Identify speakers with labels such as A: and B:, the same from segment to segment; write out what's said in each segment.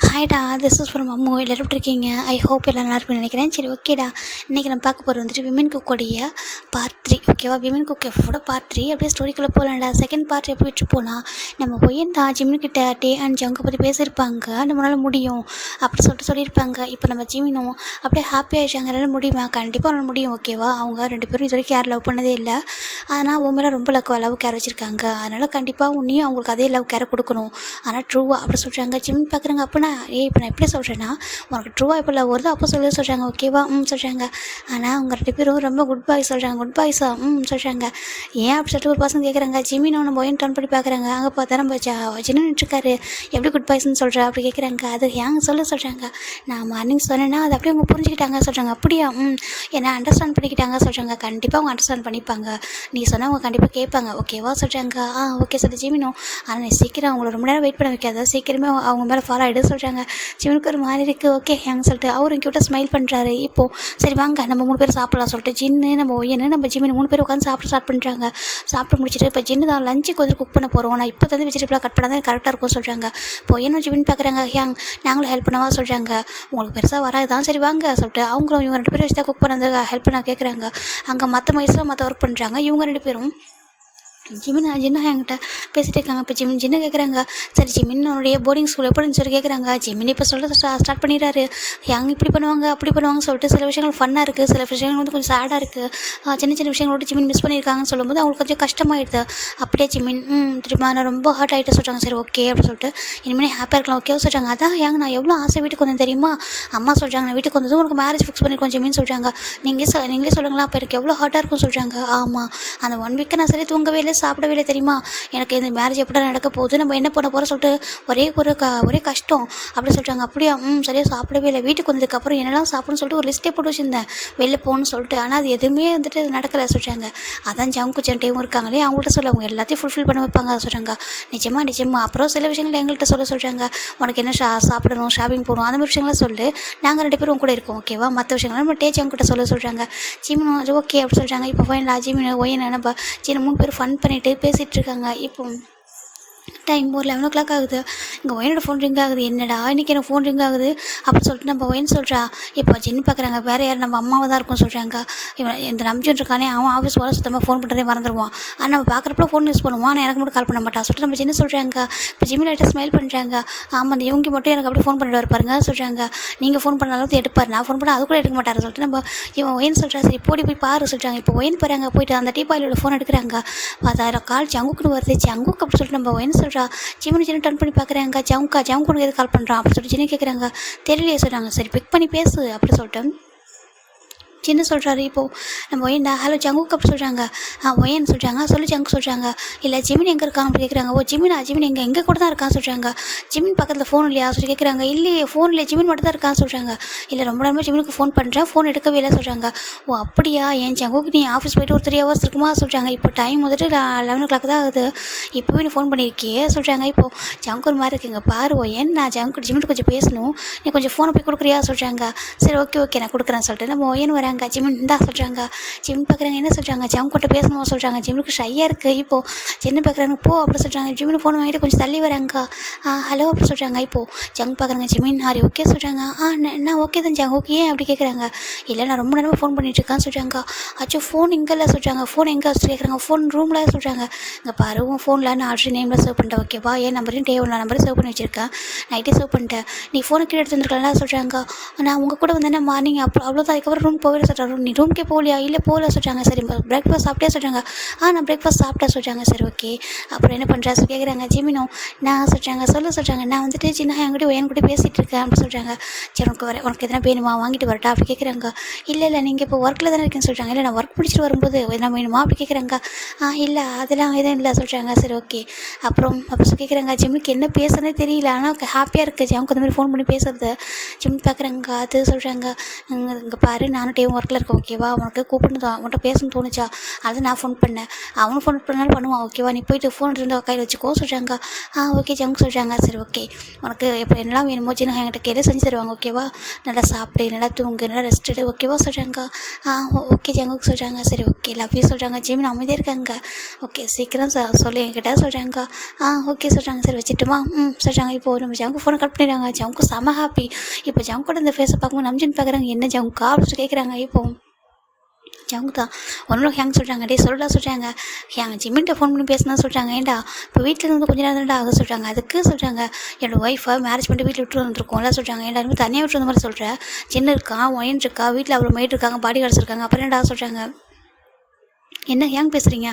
A: ஹாய்டா, this is from Ammu. எல்லோரும் எப்படி இருக்கீங்க? ஐ ஹோப் எல்லாம் நல்லா இருக்கும்னு நினைக்கிறேன். சரி, ஓகேடா. இன்றைக்கி நம்ம பார்க்க போகிறது வந்துட்டு விமன் குக்கோடைய பார்ட் 3. ஓகேவா? விமன் குக் எஃபோட பார்ட் 3 அப்படியே ஸ்டோரிக்குள்ளே போகலாம்டா. செகண்ட் பார்ட் எப்படி விட்டு போனால் நம்ம ஒய்யன்டா ஜிம்மின்கிட்ட டே அண்ட் ஜங்கை பற்றி பேசியிருப்பாங்க. நம்மளால் முடியும் அப்படி சொல்லியிருப்பாங்க. இப்போ நம்ம ஜிமினும் அப்படியே ஹாப்பி ஆகிடுச்சாங்க. என்னால் முடியுமா? கண்டிப்பாக அவனால் முடியும். ஓகேவா? அவங்க ரெண்டு பேரும் இது வரைக்கும் யார் லவ் பண்ணதே இல்லை. ஆனால் உன் மேலே ரொம்ப லவ் கேர் வச்சுருக்காங்க. அதனால் கண்டிப்பாக உன்னையும் அவங்களுக்கு அதே லவ் கேரை கொடுக்கணும். ஆனால் ட்ரூவா அப்படி சொல்கிறாங்க. ஜிம் பார்க்குறாங்க. அப்படின்னா இப்போ நான் எப்படி சொல்கிறேன்னா, உனக்கு ட்ரூவாக இப்போ லவ் வருது அப்போ சொல்கிறாங்க. ஓகேவா? சொல்கிறாங்க. ஆனால் அவங்க ரெண்டு பேரும் ரொம்ப குட் பாய் சொல்கிறாங்க. குட் பாய்ஸா? சொல்கிறாங்க. ஏன் அப்படி சொல்லிட்டு ஒரு பசங்க கேட்குறாங்க. ஜிமின் ஒன்று போயின் டர்ன் பண்ணி பார்க்குறாங்க. அங்கே பார்த்தா நம்ம ஜின்னுட்டுருக்காரு. எப்படி குட் பாய்ஸ்ன்னு சொல்கிறா அப்படி கேட்குறாங்க. அது ஏங்க சொல்கிறாங்க. நான் மார்னிங் சொன்னேன்னா அது அப்படியே அவங்க புரிஞ்சுக்கிட்டாங்க சொல்கிறாங்க. அப்படியா? என்ன அண்டர்ஸ்டாண்ட் பண்ணிக்கிட்டாங்க சொல்கிறாங்க. கண்டிப்பாக அவங்க அண்டர்ஸ்டாண்ட் பண்ணிப்பாங்க. நீ சொன்னால் அவங்க கண்டிப்பாக கேட்பாங்க. ஓகேவா சொல்கிறாங்க. ஓகே சார் ஜிமினும். ஆனால் நீ சீக்கிரம் அவங்கள ரொம்ப நேரம் வெயிட் பண்ண வைக்காத. சீக்கிரமே அவங்க மேலே ஃபாலோ ஆகிடு சொல்கிறாங்க. ஜிமினுக்கு ஒரு மாதிரி இருக்குது. ஓகே ஏங்க சொல்லிட்டு அவரும் கிட்ட ஸ்மைல் பண்ணுறாரு. இப்போது சரி வாங்க நம்ம 3 பேர் சாப்பிட்லாம் சொல்லிட்டு ஜின்னு நம்ம ஒய்யன்னு நம்ம ஜிமின் 3 பேர் உட்காந்து ஸ்டார்ட் பண்ணுறாங்க. சாப்பிட்டு முடிச்சுட்டு இப்போ ஜின்னு தான் லஞ்சுக்கு வந்து குக் பண்ண போகிறோம். நான் இப்போ வந்து வெஜிடபிளாக கட் பண்ணால் தான் கரெக்டாக இருக்கும் சொல்கிறாங்க. இப்போ ஒய்யனும் ஜிமின் பார்க்குறாங்க. நாங்களும் ஹெல்ப் பண்ணவா சொல்கிறாங்க. உங்களுக்கு பெருசாக வராது தான். சரி வாங்க சொல்லிட்டு அவங்களும் இவங்க 2 பேரும் வச்சு தான் குக் பண்ண ஹெல்ப் பண்ண கேட்குறாங்க. அங்கே மற்ற வயசில் மற்ற ஒர்க் பண்ணுறாங்க. இவங்க 2 பேரும் ஜின்னா என்கிட்ட பேசிகிட்டு இருக்காங்க. இப்போ ஜின்னு கேட்குறாங்க. சரி ஜிமின்னுடைய போர்டிங் ஸ்கூல் எப்படின்னு சொல்லி கேட்குறாங்க. ஜிமின் இப்போ சொல்லிட்டு ஸ்டார்ட் பண்ணிடுறாரு. இப்படி பண்ணுவாங்க அப்படி பண்ணுவாங்க சொல்லிட்டு சில விஷயங்கள் ஃபன்னாக இருக்குது, சில விஷயங்கள் வந்து கொஞ்சம் சேடாக இருக்குது. சின்ன விஷயங்களோட ஜிமின் மிஸ் பண்ணியிருக்காங்கன்னு சொல்லும்போது அவங்களுக்கு கொஞ்சம் கஷ்டமாயிடுது. அப்படியே ஜிமின் திரும்ப நான் ரொம்ப ஹர்ட் ஆகிட்டு சொல்கிறாங்க. சரி ஓகே அப்படின்னு சொல்லிட்டு இனிமேல் ஹாப்பியாக இருக்கலாம் ஓகே சொல்கிறாங்க. அதான் நான் எவ்வளோ ஆசை வீட்டுக்கு வந்தேன் தெரியுமா? அம்மா சொல்கிறாங்க நான் வீட்டுக்கு வந்ததும் உனக்கு மேரேஜ் ஃபிக்ஸ் பண்ணியிருக்கோம் ஜிமின்னு சொல்கிறாங்க. நீங்களே சொல்லுங்களா? அப்போ எனக்கு எவ்வளோ ஹர்ட்டாக இருக்கும்னு சொல்கிறாங்க. ஆமாம், அந்த 1 வீக்கு நான் சரி தூங்கவே இல்லை சாப்பிடவே இல்லை தெரியுமா? எனக்கு இந்த மேரேஜ் எப்படி நடக்க போகுது, நம்ம என்ன பண்ண போகிறோம் சொல்லிட்டு ஒரே கஷ்டம் அப்படி சொல்கிறாங்க. அப்படியா? சரியாக சாப்பிடவே இல்லை. வீட்டுக்கு வந்ததுக்கப்புறம் என்னெல்லாம் சாப்பிட்ணும்னு சொல்லிட்டு ஒரு லிஸ்ட்டே போட்டு வச்சுருந்தேன் வெளில போகணும்னு சொல்லிட்டு. ஆனால் அது எதுவுமே வந்துட்டு நடக்கலை சொல்கிறாங்க. அதான் ஜங்கு ஜென்டையும் இருக்காங்களே அவங்கள்ட்ட சொல்ல அவங்க எல்லாத்தையும் ஃபுல்ஃபில் பண்ண வைப்பாங்க சொல்கிறாங்க. நிஜமா அப்புறம் சில விஷயங்கள் எங்கள்கிட்ட சொல்கிறாங்க. உனக்கு என்ன சாப்பிடணும், ஷாப்பிங் போகணும், அந்த மாதிரி விஷயங்கள்லாம் சொல்லு. நாங்கள் 2 பேரும் கூட இருக்கோம் ஓகேவா? மற்ற விஷயங்கள் நம்ம ஜங்கிட்ட சொல்கிறாங்க. ஜிமினும் ஓகே அப்படி சொல்கிறாங்க. இப்போ ஃபைனலாக ஜிமின் ஒய்யன் நம்ம 3 பேர் ஃபன் பண்ணிவிட்டு பேசிகிட்டு இருக்காங்க. இப்போ டைம் ஒரு 11 o'clock ஆகுது. இங்கே ஒயனோட ஃபோன் ரிங் ஆகுது. என்னடா இன்றைக்கி எனக்கு ஃபோன் ரிங் ஆகுது அப்படின்னு சொல்லிட்டு நம்ம ஒயன் சொல்கிறா. இப்போ ஜின்னு பார்க்குறாங்க. வேறு யார் நம்ம அம்மாவை தான் இருக்கும் சொல்கிறாங்க. இவன் இந்த நம்பிச்சுட்டு இருக்கானே அவன் ஆஃபீஸ் வர சுத்தமாக ஃபோன் பண்ணுறதே மறந்துடுவான். ஆனால் நம்ம பார்க்குறப்ப ஃபோன் யூஸ் பண்ணுவான். ஆனால் எனக்கு மட்டும் கால் பண்ண மாட்டான் சொல்லிட்டு நம்ம ஜின்னு சொல்கிறாங்க. இப்போ ஜிம்மி லைட்டாக ஸ்மைல் பண்ணுறாங்க. ஆமாம் அந்த இவங்க மட்டும் எனக்கு அப்படி ஃபோன் பண்ணிட்டு பாருங்க சொல்கிறாங்க. நீங்கள் ஃபோன் பண்ண அளவுக்கு எடுப்பார், நான் ஃபோன் பண்ணால் அது கூட எடுக்க மாட்டார் சொல்லிட்டு நம்ம இவன் ஒயன் சொல்கிறா. சரி போய் பாரு சொல்கிறாங்க. இப்போ ஒயன் போகிறாங்க. போயிட்டு அந்த டீபாயிலோட ஃபோன் எடுக்கிறாங்க. 10,000 கால் ஜங்குக்குன்னு வருது. ஜங்குக்கு அப்படி சொல்லிட்டு நம்ம ஒயன் சொல்கிறா. ஜின்னு டர்ன் பண்ணி பார்க்குறாங்க. ஜங்குக்கு எது கால் பண்ணுறான் அப்படி சொல்லிட்டு ஜின்னு கேட்குறாங்க. தெரியலையே சொல்கிறாங்க. சரி பிக் பண்ணி பேசு அப்படி சொல்லிட்டு ஜின்னு சொல்கிறாரு. இப்போது நம்ம ஒயன்டா ஹலோ ஜங்குக்கு அப்படி சொல்கிறாங்க. ஒயன் சொல்கிறாங்க. சொல்லி ஜங்கு சொல்கிறாங்க. இல்லை ஜிமின் எங்கே இருக்காங்க அப்படி கேட்குறாங்க. ஜிமின் எங்கே கூட தான் இருக்கான்னு சொல்கிறாங்க. ஜிமின் பக்கத்தில் ஃபோன் இல்லையா சொல்லி கேட்குறாங்க. இல்லையே ஃபோன் இல்லை, ஜிமின் மட்டும் தான் இருக்கான்னு சொல்கிறாங்க. இல்லை ரொம்ப நேரமாக ஜிமினுக்கு ஃபோன் பண்ணுறேன், ஃபோன் எடுக்கவே இல்லை சொல்கிறாங்க. அப்படியா? என் ஜங்குக்கு நீ ஆஃபீஸ் போய்ட்டு ஒரு 3 hours இருக்குமா சொல்கிறாங்க. இப்போ டைம் வந்துட்டு 11 o'clock தான் ஆகுது. இப்போவே நீ ஃபோன் பண்ணியிருக்கியே சொல்கிறாங்க. இப்போது ஜங்கு ஒரு மாதிரி இருக்குங்க. பாரு ஒயன் நான் ஜிமின் கொஞ்சம் பேசணும், நீ கொஞ்சம் ஃபோனை போய் கொடுக்குறியா சொல்கிறாங்க. சரி ஓகே நான் கொடுக்குறேன் சொல்லிட்டு நம்ம ஒயன் வராங்க. ஜிமின் இந்தா சொல்கிறாங்க. ஜிம் பார்க்குறாங்க. என்ன சொல்கிறாங்க? ஜங்குக்கிட்ட பேசணும் சொல்கிறாங்க. ஜிம்முக்கு ஷையாக இருக்குது. இப்போது ஜின்னு பார்க்குறாங்க. போ அப்படி சொல்கிறாங்க. ஜிமின் ஃபோன் வாங்கிட்டு கொஞ்சம் தள்ளி வராங்க. ஹலோ அப்படி சொல்கிறாங்க. இப்போது ஜங்கு பார்க்குறாங்க. ஜிமின் ஹாரி ஓகே சொல்கிறாங்க. நான் ஓகே தான் ஜங்கு ஓகே ஏன் அப்படி கேட்குறாங்க. இல்லை நான் ரொம்ப நேரமாக ஃபோன் பண்ணிட்டுருக்கேன்னு சொல்கிறாங்க. அச்சோ ஃபோன் இங்கே இல்லை சொல்கிறாங்க. ஃபோன் எங்கே வச்சு கேட்குறாங்க. ஃபோன் ரூமில் சொல்கிறாங்க. இங்கே பாரு உன் ஃபோனில் நான் ஆல்ரெடி நேமில் சேவ் பண்ணிட்டேன் ஓகேவா? என் நம்பரையும் டேபிள் நம்பரையும் சேவ் பண்ணி வச்சுருக்கேன். நைட்டே சேவ் பண்ணிட்டேன். நீ ஃபோனை கீழே எடுத்து வந்துருக்கலாம் சொல்கிறாங்க. நான் உங்கள் கூட வந்தேன்னா மார்னிங் அவ்வளோதான். அதுக்கப்புறம் ரூம் போகவே சொல்கிறாங்க. நீ ரூம்க்கே போகலையா? இல்லை போகல சொல்கிறாங்க. சரி பிரேக்ஃபாஸ்ட் சாப்பிட்டே சொல்கிறாங்க. நான் பிரேக்ஃபாஸ்ட் சாப்பிட்டேன் சொல்கிறாங்க. சரி ஓகே அப்புறம் என்ன பண்ணுறா கேட்குறாங்க. ஜிமினும் நான் சொல்கிறாங்க. சொல்கிறாங்க. நான் வந்துட்டு சின்ன என்கிட்ட என்கிட்ட பேசிகிட்டு இருக்கேன் அப்படி சொல்கிறாங்க. சரி உனக்கு எதனா வேணுமா வாங்கிட்டு வரட்டா அப்படி கேட்குறாங்க. இல்லை நீங்கள் இப்போ ஒர்க்கில் தானே இருக்கேன்னு சொல்கிறாங்க. இல்லை நான் ஒர்க் முடிச்சுட்டு வரும்போது எதனா வேணுமா அப்படி கேட்குறாங்க. இல்லை அதெல்லாம் எதுவும் இல்லை சொல்கிறாங்க. சரி ஓகே அப்போ கேட்குறாங்க. ஜிம்முக்கு என்ன பேசுறதே தெரியல, ஆனால் ஹாப்பியாக இருக்குது ஜிம்முக்கு அந்த மாதிரி ஃபோன் பண்ணி பேசுறது. ஜிம் பார்க்குறாங்க. அது சொல்கிறாங்க. இங்கே பாரு நானும் கொஞ்சம் ஒர்க்கில் இருக்கேன் ஓகேவா, உனக்கு கூப்பிட்டு உன்கிட்ட பேசணும்னு தோணுச்சா, அது நான் ஃபோன் பண்ணேன், அவனும் ஃபோன் பண்ணாலும் பண்ணுவான் ஓகேவா, நீ போயிட்டு ஃபோன் இருந்து கையில் வச்சுக்கோ சொல்கிறாங்க. ஓகே ஜங்கு சொல்கிறாங்க. சரி ஓகே, உனக்கு இப்போ என்னெல்லாம் வேணுமோ சின்ன என்கிட்ட கேட்டு செஞ்சு தருவாங்க ஓகேவா, நல்லா சாப்பிடு, நல்லா தூங்கு, நல்லா ரெஸ்ட் எடு ஓகேவா சொல்கிறாங்க. ஓகே ஜங்குக்கு சொல்கிறாங்க. சரி ஓகே லவ் யூ சொல்கிறாங்க. ஜிமின் அமைதியாக இருக்காங்க. ஓகே சீக்கிரம் சொல்லி என்கிட்ட சொல்கிறாங்க. ஓகே சொல்கிறாங்க. சரி வச்சுட்டுமா சொல்கிறாங்க. இப்போ நம்ம ஜங்கு ஃபோனை கட் பண்ணிடுறாங்க. ஜங்கு செம ஹாப்பி. இப்போ ஜங்கோட இந்த ஃபேஸை பார்க்கும்போது நம்ஜின்னு பார்க்குறாங்க. என்ன ஜங்குக்கா அப்படின்னு கேட்குறாங்க. இப்போ ஜங்கு தான் ஒன்றும் ஹேங் சொல்கிறாங்க. டே சொல்கிறா சொல்கிறாங்க. ஹேங் ஜிம்மின்ட்ட ஃபோன் பண்ணி பேசினா சொல்கிறாங்க. ஏன்டா இப்போ வீட்டில் இருந்து கொஞ்ச நேரம் தான்டா ஆக சொல்கிறாங்க. அதுக்கு சொல்கிறாங்க என்னோடய ஒய்ஃபை மேரேஜ் பண்ணிட்டு வீட்டில் விட்டு வந்துருக்கோம்ல சொல்கிறாங்க. எல்லாருமே தனியாக விட்டு வந்த மாதிரி சொல்கிறேன். சின்ன இருக்கான், ஒயின் இருக்கா, வீட்டில் அவ்வளோ மைட் இருக்காங்க, பாடி கார்ட்ஸ் இருக்காங்க, அப்புறம் என்னடா சொல்கிறாங்க. என்ன ஏன் பேசுகிறீங்க,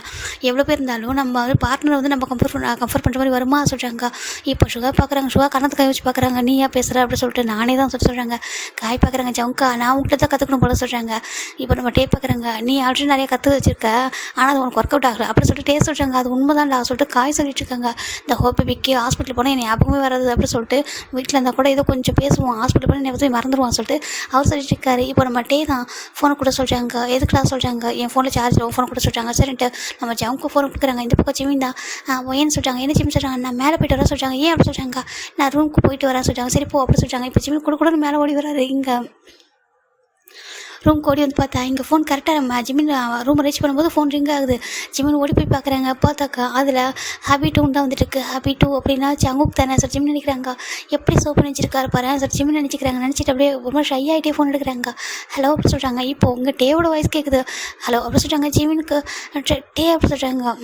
A: எவ்வளோ பேர் இருந்தாலும் நம்ம வந்து பார்ட்னர் வந்து நம்ம கம்ஃபர்ட் பண்ணுற மாதிரி வருமா சொல்கிறாங்க. இப்போ சுகா பார்க்குறாங்க. சுகா கணத்து கை வச்சு பார்க்குறாங்க. நீ ஏன் பேசுகிற அப்படின்னு சொல்லிட்டு நானே தான் சொல்கிறாங்க. காய் பார்க்குறாங்க. ஜவுக்கா நான் உங்கள்கிட்ட தான் கற்றுக்கணும் போல சொல்கிறாங்க. இப்போ நம்ம டே பார்க்குறாங்க. நீ ஆல்ரெடி நிறைய கற்று வச்சிருக்க, ஆனால் அது உனக்கு ஒர்க் அவுட் ஆகலை அப்படின்னு சொல்லிட்டு டே சொல்கிறாங்க. அது உண்மை தான் சொல்லிட்டு காய் சொல்லிட்டு இருக்காங்க. இந்த ஹோப்பி விக்கி ஹாஸ்பிட்டல் போனால் என்னை ஞாபகமே வராது அப்படின்னு சொல்லிட்டு வீட்டில் இருந்தால் கூட ஏதோ கொஞ்சம் பேசுவோம், ஹாஸ்பிட்டல் போனால் என்னை மறந்துடுவான் சொல்லிட்டு அவர் சொல்லிட்டு இருக்காரு. இப்போ நம்ம டே தான் ஃபோனை கூட சொல்கிறாங்க. எதுக்குடா சொல்கிறாங்க, என் ஃபோனில் சார்ஜ் ஃபோனை கூட சொல்கிறாங்க. சரின்ட்டு நம்ம ஜவுக்கு ஃபோன் கொடுக்குறாங்க. இந்த பக்கம் ஜிமின் தான் ஒயன்னு சொல்கிறாங்க. என்ன ஜிமின் சொல்கிறாங்க, நான் மேலே போய்ட்டு வரேன் சொல்கிறாங்க. ஏன் அப்படி சொல்கிறாங்க, நான் ரூமுக்கு போயிட்டு வரேன் சொல்கிறாங்க. சரி போ அப்படி சொல்கிறாங்க. இப்போ ஜிமின் கூட மேலே ஓடி வராரு. இங்கே ரூம் ஓடி வந்து பார்த்தா இங்கே ஃபோன் கரெக்டாக நம்ம ஜிமின் ரூம் ரீச் பண்ணும்போது ஃபோன் ரிங் ஆகுது. ஜிமின் ஓடி போய் பார்க்குறாங்க. பார்த்தாக்கா அதில் ஹாப்பி டூன்னு தான் வந்துட்டுருக்கு. ஹாப்பி டூ அப்படின்னா ஜங்குக் தானே சார் ஜிமின் நினைக்கிறாங்க. எப்படி சோப் பண்ணி வச்சிருக்காரு பாரு சார் ஜிமின் நினச்சிக்கிறாங்க. நினச்சிட்டு அப்படியே ரொம்ப ஷை ஆகிட்டே ஃபோன் எடுக்கிறாங்க. ஹலோ அப்படி சொல்கிறாங்க. இப்போ உங்கள் டேவோட வாய்ஸ் கேட்குது. ஹலோ அப்படி சொல்கிறாங்க. ஜிமினுக்கு டே அப்படி சொல்கிறாங்க.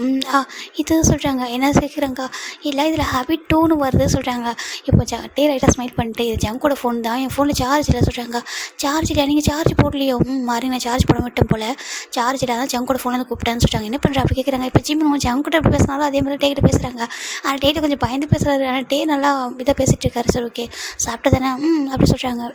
A: இது சொல்கிறாங்க. என்ன கேட்குறாங்க. இல்லை இதில் ஹாப்பி டூன்னு வருது சொல்கிறாங்க. இப்போ டே லைட்டாக ஸ்மைல் பண்ணிட்டு இது ஜங்கோட ஃபோன் தான், என் ஃபோனில் சார்ஜ் இல்லை சொல்கிறாங்க. சார்ஜ் இல்லை, நீங்கள் சார்ஜ் போடலையே. மாறி நான் சார்ஜ் போட மாட்டேன் போல், சார்ஜ் இல்லை தான் ஜங்கோட ஃபோன் வந்து கூப்பிட்டேன்னு சொல்கிறாங்க. என்ன பண்ணுற அப்படி கேட்குறாங்க. இப்போ ஜிமின் ஜங்கோட எப்படி பேசினாலும் அதே மாதிரி டேக்கிட்ட பேசுகிறாங்க. ஆனால் டேட்டு கொஞ்சம் பயந்து பேசுகிறாரு. ஆனால் டே நல்லா இதாக பேசிகிட்டு இருக்காரு. சார் ஓகே சாப்பிட்டு தானே அப்படி சொல்கிறாங்க.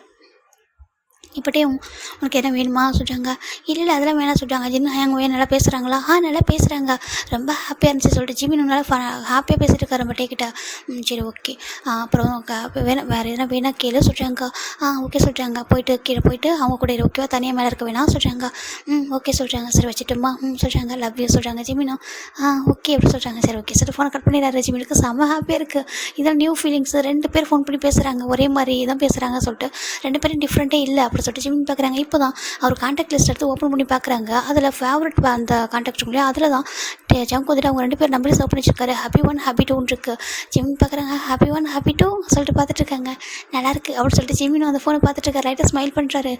A: இப்போட்டே உனக்கு என்ன வேணுமா சொல்கிறாங்க. இல்லை அதெல்லாம் வேணாம் சொல்கிறாங்க. ஜின்னு அவங்க நல்லா பேசுகிறாங்களா, நல்லா பேசுகிறாங்க, ரொம்ப ஹாப்பியாக இருந்துச்சு சொல்லிட்டு ஜிமின் நல்லா ஹாப்பியாக பேசிகிட்டு இருக்காரு நம்ம டேக்கிட்ட. சரி ஓகே அப்புறம் வேறு எதனா வேணா கேளு சொல்கிறாங்க. ஓகே சொல்கிறாங்க. போயிட்டு கீழே போயிட்டு அவங்க கூட ஓகேவா, தனியாக மேலே இருக்க வேணாம் சொல்கிறாங்க. ஓகே சொல்கிறாங்க. சரி வச்சுட்டுமா சொல்கிறாங்க. லவ் யூ சொல்கிறாங்க ஜிமினும். ஓகே அப்படி சொல்கிறாங்க. சரி ஓகே சரி ஃபோனை கட் பண்ணிடுறாரு. ஜிமினுக்கு செம்ம ஹாப்பியாக இருக்குது. இதில் நியூ ஃபீலிங்ஸ். 2 பேர் ஃபோன் பண்ணி பேசுகிறாங்க, ஒரே மாதிரி தான் பேசுகிறாங்க சொல்லிட்டு 2 பேரும் டிஃப்ரெண்ட்டே இல்லை அப்படி சொல்லிட்டு ஜிமின் பார்க்குறாங்க. இப்போ தான் அவர் கான்டாக்ட் லிஸ்ட் எடுத்து ஓப்பன் பண்ணி பார்க்குறாங்க. அதில் ஃபேவரட் அந்த கான்டாக்ட் இல்லையா, அதில் தான் ஜங்க் வந்துட்டு அவங்க 2 பேர் நம்பரே சேவ் பண்ணி வச்சிருக்காரு. ஹாப்பி 1 ஹாப்பி 2 இருக்குது. ஜிமின் பார்க்குறாங்க. ஹாப்பி 1 ஹாப்பி 2 சொல்லிட்டு பார்த்துட்டு இருக்காங்க. நல்லாயிருக்கு அப்படின்னு சொல்லிட்டு ஜிமின் அந்த ஃபோனை பார்த்துட்டு இருக்காரு. லைட்டாக ஸ்மைல் பண்ணுறாரு.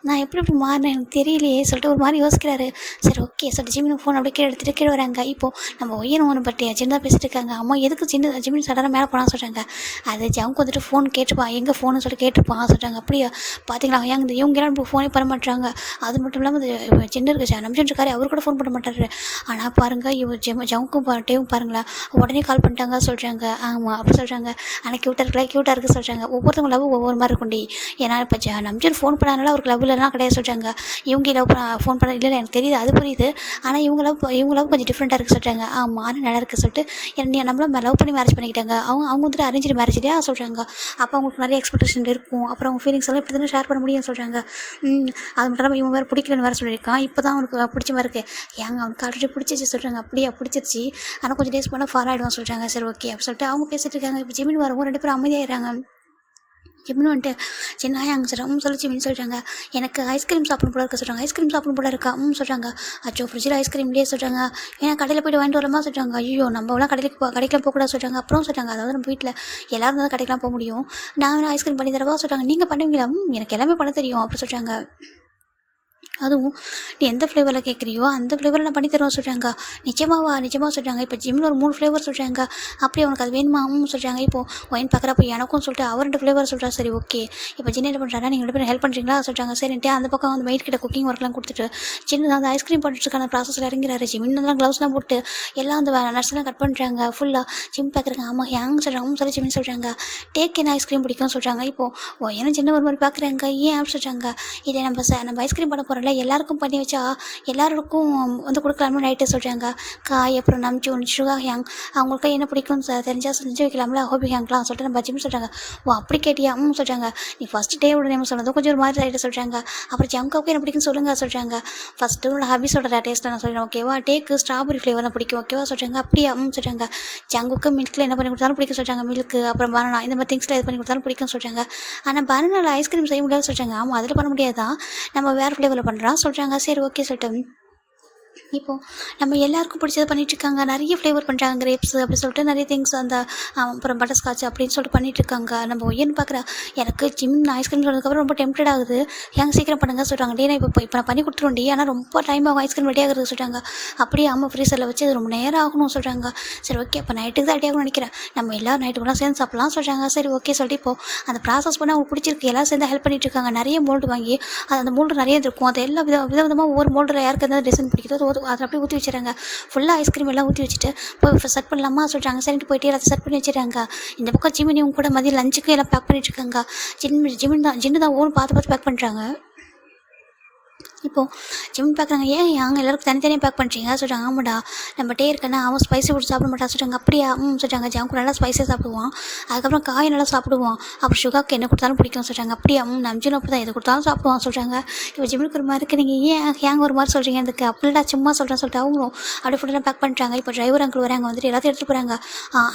A: நான் எப்படி மாறினேன் எனக்கு தெரியலையே சொல்லிட்டு ஒரு மாதிரி யோசிக்கிறாரு. சரி ஓகே சொல்லிட்டு ஜிமின் ஃபோன் அப்படியே கீழே எடுத்துகிட்டு கீழே வராங்க. இப்போது நம்ம ஒய்யன் ஒன்று பற்றி சின்னதாக பேசிட்டு இருக்காங்க. அம்மா எதுக்கு ஜிமின் சடனாக மேலே போனால் சொல்கிறாங்க. அது ஜங்க் வந்துட்டு ஃபோன் கேட்டுப்பான், எங்கே ஃபோனு சொல்லி கேட்டுருப்பான் சொல்கிறாங்க. அப்படியா பார்த்தீங்களா இவங்க எல்லாம் ஃபோனே பண்ண மாட்டாங்க. அது மட்டும் இல்லாமல் சின்ன இருக்கு நம்பிச்சுட்டு இருக்காரு, அவர் கூட ஃபோன் பண்ண மாட்டாரு. ஆனால் பாருங்கள் இவர் ஜவுக்கும் டேவும் பாருங்களேன் உடனே கால் பண்ணிட்டாங்க சொல்கிறாங்க. ஆமாம் அப்படி சொல்கிறாங்க. ஆனால் க்யூட்டாக இருக்குது சொல்கிறாங்க. ஒவ்வொருத்தவங்க லவ் ஒவ்வொரு மாதிரி இருக்கும்டி. ஏன்னா இப்போ நம்பிச்சு ஃபோன் பண்ணாதனால அவருக்கு லவ் இல்லைனா கிடையாது சொல்கிறாங்க. இவங்க லவ் ஃபோன் பண்ண இல்லை எனக்கு தெரியுது அது புரியுது. ஆனால் இவங்க லவ் கொஞ்சம் டிஃப்ரெண்ட்டாக இருக்குது சொல்கிறாங்க. ஆமாம் ஆனால் நல்லா இருக்குது சொல்லிட்டு நம்மளும் லவ் பண்ணி மேரேஜ் பண்ணிக்கிட்டாங்க. அவங்க வந்துட்டு அரேஞ்ச் மேரேஜ் இல்லையா சொல்கிறாங்க. அப்போ அவங்களுக்கு நிறைய எக்ஸ்பெக்டேஷன் இருக்கும். அப்புறம் அவங்க ஃபீலிங்ஸ் எல்லாம் இப்படி தானே ஷேர் பண்ண முடியும்னு சொல்கிறாங்க. அது மட்டும் இல்லாமல் இவன் வேறு பிடிக்கலன்னு வேறு சொல்லியிருக்கான். இப்போ தான் அவனுக்கு பிடிச்ச மாதிரி இருக்குது. அவனுக்கு ஆல்ரெடி பிடிச்சிச்சு சொல்கிறாங்க. அப்படியே பிடிச்சிருச்சு, ஆனால் கொஞ்சம் டேஸ் போனால் ஃபாலோ ஆகிடுவான் சொல்கிறாங்க. சரி ஓகே அப்படி சொல்லிட்டு அவங்க பேசிகிட்டு இருக்காங்க. இப்போ ஜிமின் வரவும் 2 பேரும் அமைதியாகிறாங்க. ஜிமின் வந்துட்டு சின்ன அங்கே சொல்கிறாங்க. சொல்லி ஜிமின் சொல்கிறாங்க. எனக்கு ஐஸ்கிரீம் சாப்பிடும் போல இருக்க சொல்கிறாங்க. ஐஸ்கிரீம் சாப்பிடும் போல இருக்கா சொல்கிறாங்க. அச்சோ ஃப்ரிட்ஜில் ஐஸ்கிரீம் இல்லையே சொல்கிறாங்க. ஏன்னா கடையில் போய்ட்டு வாங்கிட்டு வரலாமா சொல்கிறாங்க. ஐயோ நம்மளாம் கடைக்கெலாம் போகக்கூடாது சொல்கிறாங்க. அப்புறம் சொல்கிறாங்க அதாவது நம்ம வீட்டில் எல்லோரும் தான் கடைக்கெலாம் போக முடியும், நான் வேணா ஐஸ்கிரீம் பண்ணி தரவா சொல்கிறாங்க. நீங்கள் பண்ணுவீங்களா? எனக்கு எல்லாமே பண்ண தெரியும் அப்படி சொல்கிறாங்க. அதுவும் நீ எந்த ஃப்ளேவரில் கேட்குறியோ அந்த ஃப்ளேவரில் நான் பண்ணி தருவோம் சொல்கிறாங்க. நிஜமாக சொல்கிறாங்க. இப்போ ஜிம்மில் ஒரு 3 ஃப்ளேவர் சொல்கிறாங்க. அப்படி அவனுக்கு அது வேணுமா சொல்கிறாங்க. இப்போது ஒயின் பார்க்குறப்போ எனக்கும் சொல்லிட்டு அவர் 2 ஃப்ளேவர் சொல்கிறா. சரி ஓகே இப்போ ஜின்ன என்ன பண்ணுறாங்க, நீங்கள் 2 பேரும் ஹெல்ப் பண்ணுறீங்களா சொல்கிறாங்க. சரின்ட்டு அந்த பக்கம் வந்து மெயிட் கிட்ட குக்கிங் ஒர்க்லாம் கொடுத்துட்டு சின்ன அந்த ஐஸ்கிரீம் பண்ணிட்டுருக்கான ப்ராசஸில் இறங்கிறாரு. ஜிம்மின்லாம் க்ளவுஸ்லாம் போட்டு எல்லாம் அந்த நர்ஸ்லாம் கட் பண்ணுறாங்க ஃபுல்லாக. ஜிம் பார்க்குறாங்க. ஆமாம் ஹேங் சொல்கிறாங்க சொல்லி ஜிம்னு சொல்கிறாங்க. டேக் என்ன ஐஸ்கிரீம் பிடிக்கும் சொல்கிறாங்க. இப்போது ஏன்னா சின்ன ஒரு மாதிரி பார்க்குறாங்க. ஏன் சொல்கிறாங்க. இதை நம்ம ஐஸ்கிரீம் பண்ண போகிறோம் பண்ணுறோம்ல, எல்லாருக்கும் பண்ணி வச்சா எல்லாருக்கும் வந்து கொடுக்கலாம்னு நைட்டு சொல்கிறாங்க. காய் அப்புறம் நம்ஜூன், சுகா ஹேங் அவங்களுக்கு என்ன பிடிக்கும்னு தெரிஞ்சால் செஞ்சு வைக்கலாம்ல ஹோபி ஹேங்க்லாம் சொல்லிட்டு நம்ம ஜிம் சொல்கிறாங்க. ஓ அப்படி கேட்டியா? சொல்கிறாங்க. நீ ஃபஸ்ட்டு டேவோட நேம் சொன்னதும் கொஞ்சம் ஒரு மாதிரி ஆகிட்டு சொல்கிறாங்க. அப்புறம் ஜங்காவுக்கு என்ன பிடிக்குன்னு சொல்லுங்கள் சொல்கிறாங்க. ஃபஸ்ட்டு உன்னோட ஹாபிஸோட டேஸ்ட்டை நான் சொல்கிறேன் ஓகேவா. டேக்கு ஸ்ட்ராபெரி ஃப்ளேவர் தான் பிடிக்கும் ஓகேவா சொல்கிறாங்க. அப்படியா சொல்கிறாங்க. ஜங்குக்கு மில்கில் என்ன பண்ணி கொடுத்தாலும் பிடிக்கும் சொல்கிறாங்க. மில்க்கு அப்புறம் பனானா இந்த மாதிரி திங்ஸில் இது பண்ணி கொடுத்தாலும் பிடிக்கும் சொல்கிறாங்க. ஆனால் பனானாவில் ஐஸ்கிரீம் செய்ய முடியாது சொல்கிறாங்க. ஆமாம் அதில் பண்ண முடியாதான், நம்ம வேறு ஃப்ளேவரில் பண்ணுறோம் சொல்கிறாங்க. சரி ஓகே சொல்லிட்டு இப்போது நம்ம எல்லாருக்கும் பிடிச்சது பண்ணிகிட்ருக்காங்க. நிறைய ஃப்ளேவர் பண்ணுறாங்க. கிரேப்ஸ் அப்படி சொல்லிட்டு நிறைய திங்ஸ் அந்த அப்புறம் பட்டர்ஸ்காட்ச் அப்படின்னு சொல்லிட்டு பண்ணிகிட்ருக்காங்க. நம்ம ஒய்யன்னு பார்க்குறா எனக்கு ஜிம் ஐஸ்கிரீம் சொன்னதுக்கப்புறம் ரொம்ப டெம்ப்டட் ஆகுது. ஏங்க சீக்கிரம் பண்ணுங்க சொல்கிறாங்க. டே நான் இப்போ நான் பண்ணி கொடுத்துருவோண்டி, ஆனால் ரொம்ப டைம் ஆகும் ஐஸ்கிரீம் ரெடி ஆகுறது சொல்கிறாங்க. அப்படியே ஆமாம் ஃப்ரீசரில் வச்சு அது ரொம்ப நேரம் ஆகணும் சொல்கிறாங்க. சரி ஓகே அப்போ நைட்டுக்கு தான் ரெடி ஆகணும்னு நினைக்கிறேன். நம்ம எல்லோரும் நைட்டுக்குலாம் சேர்ந்து சாப்பிட்லாம் சொல்கிறாங்க. சரி ஓகே சொல்லிட்டு இப்போது அந்த ப்ராசஸ் பண்ண அவங்களுக்கு பிடிச்சிருக்கு. எல்லோரும் சேர்ந்து ஹெல்ப் பண்ணிகிட்ருக்காங்க. நிறைய மோல்டு வாங்கி அது அந்த மோல்டு நிறைய இருக்கும். அது எல்லாம் விதவிதமாக ஒவ்வொரு மோல்டில் யாருக்கு எதாவது டிசைன் பிடிக்குதோ அதை அப்படியே ஊற்றி வச்சுறாங்க. ஃபுல்லாக ஐஸ்கிரீம் எல்லாம் ஊற்றி வச்சுட்டு போய் செட் பண்ணலாமா சொல்கிறாங்க. சரிட்டு போயிட்டு எல்லாத்தையும் செட் பண்ணி வச்சுறாங்க. இந்த பக்கம் ஜிமினி இவங்க கூட மதியம் லஞ்சுக்கு எல்லாம் பேக் பண்ணிட்டுருக்காங்க. ஜின்னு தான் ஓன் பார்த்து பேக் பண்ணுறாங்க. இப்போது ஜிம் பார்க்குறாங்க. ஏன் அங்கே எல்லாருக்கும் தனித்தனியாக பேக் பண்ணுறீங்க சொல்கிறாங்க. ஆமாடா நம்ம டே இருக்கேன்னா அவன் ஸ்பைசி ஃபுட் சாப்பிட மாட்டான் சொல்கிறாங்க. அப்படியா சொல்கிறாங்க. ஜாமுக்கு நல்லா ஸ்பைஸியாக சாப்பிடுவான், அதுக்கப்புறம் காய் நல்லா சாப்பிடுவான், அப்புறம் சுகாக்கு என்ன கொடுத்தாலும் பிடிக்கும் சொல்கிறாங்க. அப்படியா நம்ஜினும் அப்படி தான் எது கொடுத்தாலும் சாப்பிடுவான் சொல்கிறாங்க. இப்போ ஜிம்முக்கு ஒரு மாதிரி இருக்குது, நீங்கள் ஏன் ஒரு மாதிரி சொல்கிறீங்க அதுக்கு அப்படிடா சும்மா சொல்கிறேன் சொல்லிட்டு அவங்களும் அப்படி ஃபுட்டெல்லாம் பேக் பண்ணுறாங்க. இப்போ டிரைவர் அங்கிள் வராங்க, வந்துட்டு எல்லாத்தையும் எடுத்துகிட்டு போகிறாங்க.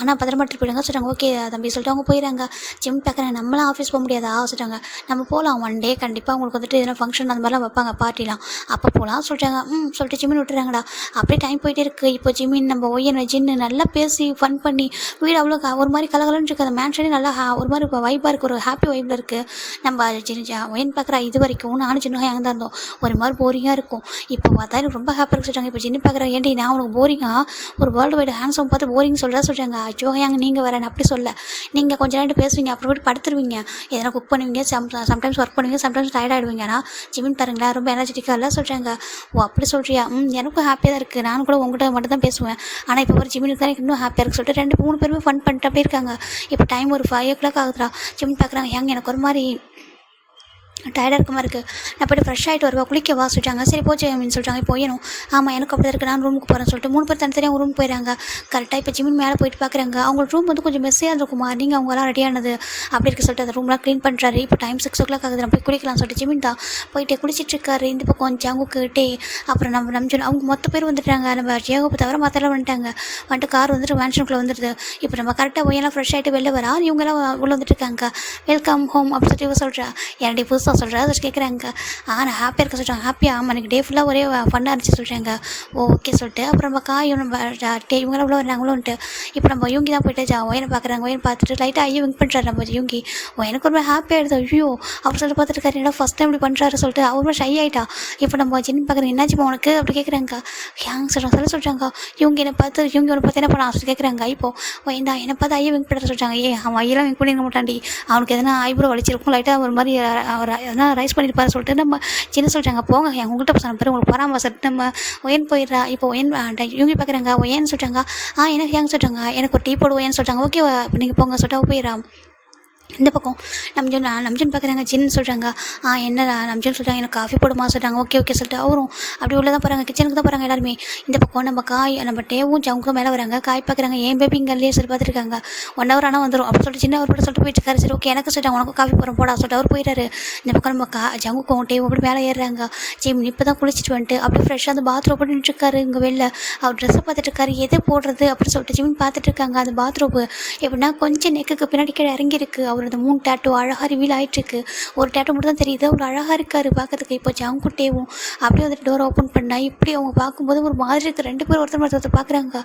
A: ஆனால் பத்திரமா எடுத்துகிட்டு போயிடுங்க சொல்கிறாங்க. ஓகே தம்பி சொல்லிட்டு அவங்க போயிடறாங்க. ஜிம் பார்க்குறாங்க. நம்மளாம் ஆஃபீஸ் போக முடியாதா சொல்கிறாங்க. நம்ம போகலாம் ஒன் டே கண்டிப்பாக உங்களுக்கு வந்துட்டு எதனா ஃபங்க்ஷன் அந்த மாதிரிலாம் வைப்பாங்க பார்ட்டிலாம், அப்போ போகலாம் சொல்கிறாங்க. சொல்லிட்டு ஜிமின் விட்டுறாங்கடா. அப்படியே டைம் போயிட்டே இருக்குது. இப்போ ஜிமின் நம்ம ஒய்யன் ஜின்னு நல்லா பேசி ஃபன் பண்ணி வீடு அவ்வளோ ஒரு மாதிரி கலகலன்னு இருக்குது. அந்த மேன்ஷனே நல்லா ஒரு மாதிரி இப்போ வைப்பாக இருக்குது, ஒரு ஹாப்பி வைப்பில் இருக்குது. நம்ம ஒய்யன் பார்க்குறா. இது வரைக்கும் நானும் சின்ன அங்கே தான் இருந்தோம், ஒரு மாதிரி போரிங்காக இருக்கும். இப்போ பார்த்தா எனக்கு ரொம்ப ஹாப்பியாக இருக்கு சொல்கிறாங்க. இப்போ ஜின்னு பார்க்குறேன். ஏன்டி நான் உனக்கு போரிங்காக ஒரு வேர்ல்டு வைடு ஹேண்ட்ஸம் பார்த்து போரிங் சொல்கிறாங்க. அச்சோ அங்கே நீங்கள் வரேன் அப்படி சொல்ல, நீங்கள் கொஞ்சம் நேரம் பேசுவீங்க, அப்புறம் போய்ட்டு படுத்துருவீங்க, எதனா குக் பண்ணுவீங்க, சம்டைம்ஸ் ஒர்க் பண்ணுவீங்க, சம்டைம்ஸ் டயர்ட் ஆகிடுவீங்க. ஆனால் ஜிமின் பாருங்களேன் ரொம்ப எனர்ஜெட்டிக்காக இல்லை சொல்கிறாங்க. ஓ அப்படி சொல்கிறியா? எனக்கும் ஹாப்பியாக தான் இருக்குது. நானும் கூட உங்கள்கிட்ட மட்டும் தான் பேசுவேன், ஆனால் இப்போ ஒரு ஜிமினுக்கு தான் எனக்கு இன்னும் ஹாப்பியாக இருக்குது சொல்லிட்டு 2-3 பேருமே ஃபன் பண்ணிட்டு அப்படியே இருக்காங்க. இப்போ டைம் ஒரு 5 o'clock ஆகுதுடா. ஜிமின் பார்க்குறாங்க. எனக்கு ஒரு மாதிரி டயர்டாக இருக்க மாதிரி இருக்குது, நான் போய்ட்டு ஃப்ரெஷ் ஆகிட்டு வருவா, குளிக்கவா சொல்லிட்டாங்க. சரி போச்சு அப்படின்னு சொல்லிட்டாங்க. இப்போ போயிடும். ஆமாம் எனக்கு அப்படி தான் இருக்குது, நான் ரூமுக்கு போகிறேன்னு சொல்லிட்டு 3 பேர் தனித்தனியாக ரூம் போயிடறாங்க. கரெக்டாக இப்போ ஜிமின் மேலே போயிட்டு பார்க்குறாங்க. அவங்க ரூம் வந்து கொஞ்சம் மெஸ்ஸியாக இருக்கும். மார்னிங் அவங்களாம் ரெடியானது அப்படி இருக்க சொல்லிட்டு அந்த ரூம்லாம் க்ளீன் பண்ணுறாரு. இப்போ டைம் 6 o'clock ஆகுது, நம்ம போய் குளிக்கலாம்னு சொல்லிட்டு ஜிமின் தான் போயிட்டு குளிச்சிட்டு இருக்காரு. இந்த பக்கம் ஜங்குக்கு டே அப்புறம் நம்ம நம்ஜன் அவங்க மொத்த பேர் வந்துட்டாங்க. நம்ம ஜேகோப்பை தவிர மற்றெல்லாம் வந்துட்டு கார் வந்துட்டு மேன்ஷனுக்குள்ளே வந்துடுது. இப்போ நம்ம கரெக்டாக ஒய்யெல்லாம் ஃப்ரெஷ் ஆகிட்டு வெளில வரா, இவங்கெல்லாம் உள்ளே வந்துட்டு இருக்காங்க. வெல்கம் ஹோம் அப்படி சொல்லிட்டு இவங்க சொல்கிறா. என்னடி புதுசாக சொல்கிறா கேட்குறாங்க. நான் ஹாப்பியாக இருக்க சொல்கிறாங்க. ஹாப்பியாக எனக்கு டே ஃபுல்லாக ஒரே ஃபன்னாக இருந்துச்சு சொல்கிறாங்க. ஓகே சொல்லிட்டு அப்புறம் நம்ம காய் இவங்களாம் உள்ள வராங்களோன்ட்டு இப்போ நம்ம யூங்கி தான் போயிட்டு ஒயனை பார்க்குறாங்க. ஒயனை பார்த்துட்டு லைட்டாக ஐயோ விங்க் பண்ணுறாரு நம்ம யூங்கி. எனக்கு ஒரு ஹாப்பியாக எடுத்து ஐயோ அப்படி சொல்லிட்டு பார்த்துட்டு என்னடா ஃபஸ்ட் டைம் இப்படி பண்ணுறாரு சொல்லிட்டு அவரும் ஷை ஆகிட்டா. இப்போ நம்ம ஜின்னு பார்க்குறேன். என்னாச்சுமா உனக்கு அப்படி கேட்குறாங்க. ஹேங் சொல்கிறாங்க. யூங்கி என்னை பார்த்து என்ன பண்ண சொல்லி கேட்குறாங்க. இப்போ ஒயண்டா என்னை பார்த்து ஐயோ விங்க் பண்ணுற சொல்கிறாங்க. அவன் ஐயெல்லாம் விங்க் பண்ணிருக்க மாட்டாண்டி, அவனுக்கு எதனா ஐப்ரோ வலிச்சிருக்கும், லைட்டாக ஒரு மாதிரி எதனா ரைஸ் பண்ணியிருப்பாரு சொல்லிட்டு நம்ம சின்ன சொல்கிறாங்க. போங்க உங்கள்கிட்ட சொன்ன பேர் உங்களுக்கு பராமரிச்சு நம்ம ஒயன் போயிடுறா. இப்போ ஒயன் இவங்க பார்க்குறாங்க. ஒயன்னு சொல்கிறாங்க. எனக்கு ஹேங் சொல்கிறாங்க. எனக்கு ஒரு டீ போடு ஒயன்னு சொல்கிறாங்க. ஓகே நீங்கள் போங்க சொல்லிட்டு போயிடறா. இந்த பக்கம் நம்ஜன் பார்க்குறாங்க. ஜின்னு சொல்கிறாங்க. என்ன நம்ஜன் சொல்கிறாங்க. எனக்கு காஃபி போடுமா சொல்கிறாங்க. ஓகே சொல்லிட்டு அவரும் அப்படி உள்ள தான் போகிறாங்க, கிச்சனுக்கு தான் போகிறாங்க எல்லாருமே. இந்த பக்கம் நம்ம டேவும் ஜவுக்கும் மேலே வராங்க. காய் பார்க்குறாங்க. ஏன் பேபி இங்கே சொல்லி பார்த்துருக்காங்க. 1 hour ஆனால் வந்துடும் அப்படி சொல்லிட்டு சின்ன அவர் கூட சொல்லிட்டு போயிட்டு இருக்காரு. சரி ஓகே எனக்கு சொல்லிட்டாங்க உனக்கு காஃபி போகிறோம் போடா சொல்லிட்டு அவர் போயிட்டாரு. இந்த பக்கம் நம்ம ஜங்குக்கும் டேவும் அப்படி மேலே ஏறுறாங்க. ஜிம் இப்போ தான் குளிச்சுட்டு வந்துட்டு அப்படியே ஃப்ரெஷ்ஷாக அந்த பாத்ரூம் பண்ணிட்டு இருக்காரு. இங்கே வெளில அவர் ட்ரெஸ்ஸை பார்த்துட்டு இருக்காரு. எது போடுறது அப்படின்னு சொல்லிட்டு ஜிம் பார்த்துட்டு இருக்காங்க. அந்த பாத்ரூம் எப்படின்னா கொஞ்சம் நெக்குக்கு பின்னாடி கீழே இறங்கியிருக்கு. அவர் அந்த 3 டேட்டோ அழகாக ரிவீல் ஆகிட்டுருக்கு. ஒரு டேட்டோ மட்டும் தான் தெரியுது, அவர் அழகாக இருக்கார் பார்க்கறதுக்கு. இப்போ ஜங்குட்டேவும் அப்படியே வந்துட்டு டோரை ஓப்பன் பண்ணால் இப்படி அவங்க பார்க்கும்போது ஒரு மாதிரி இருக்குது. 2 பேர் ஒருத்தர் பார்க்குறாங்க.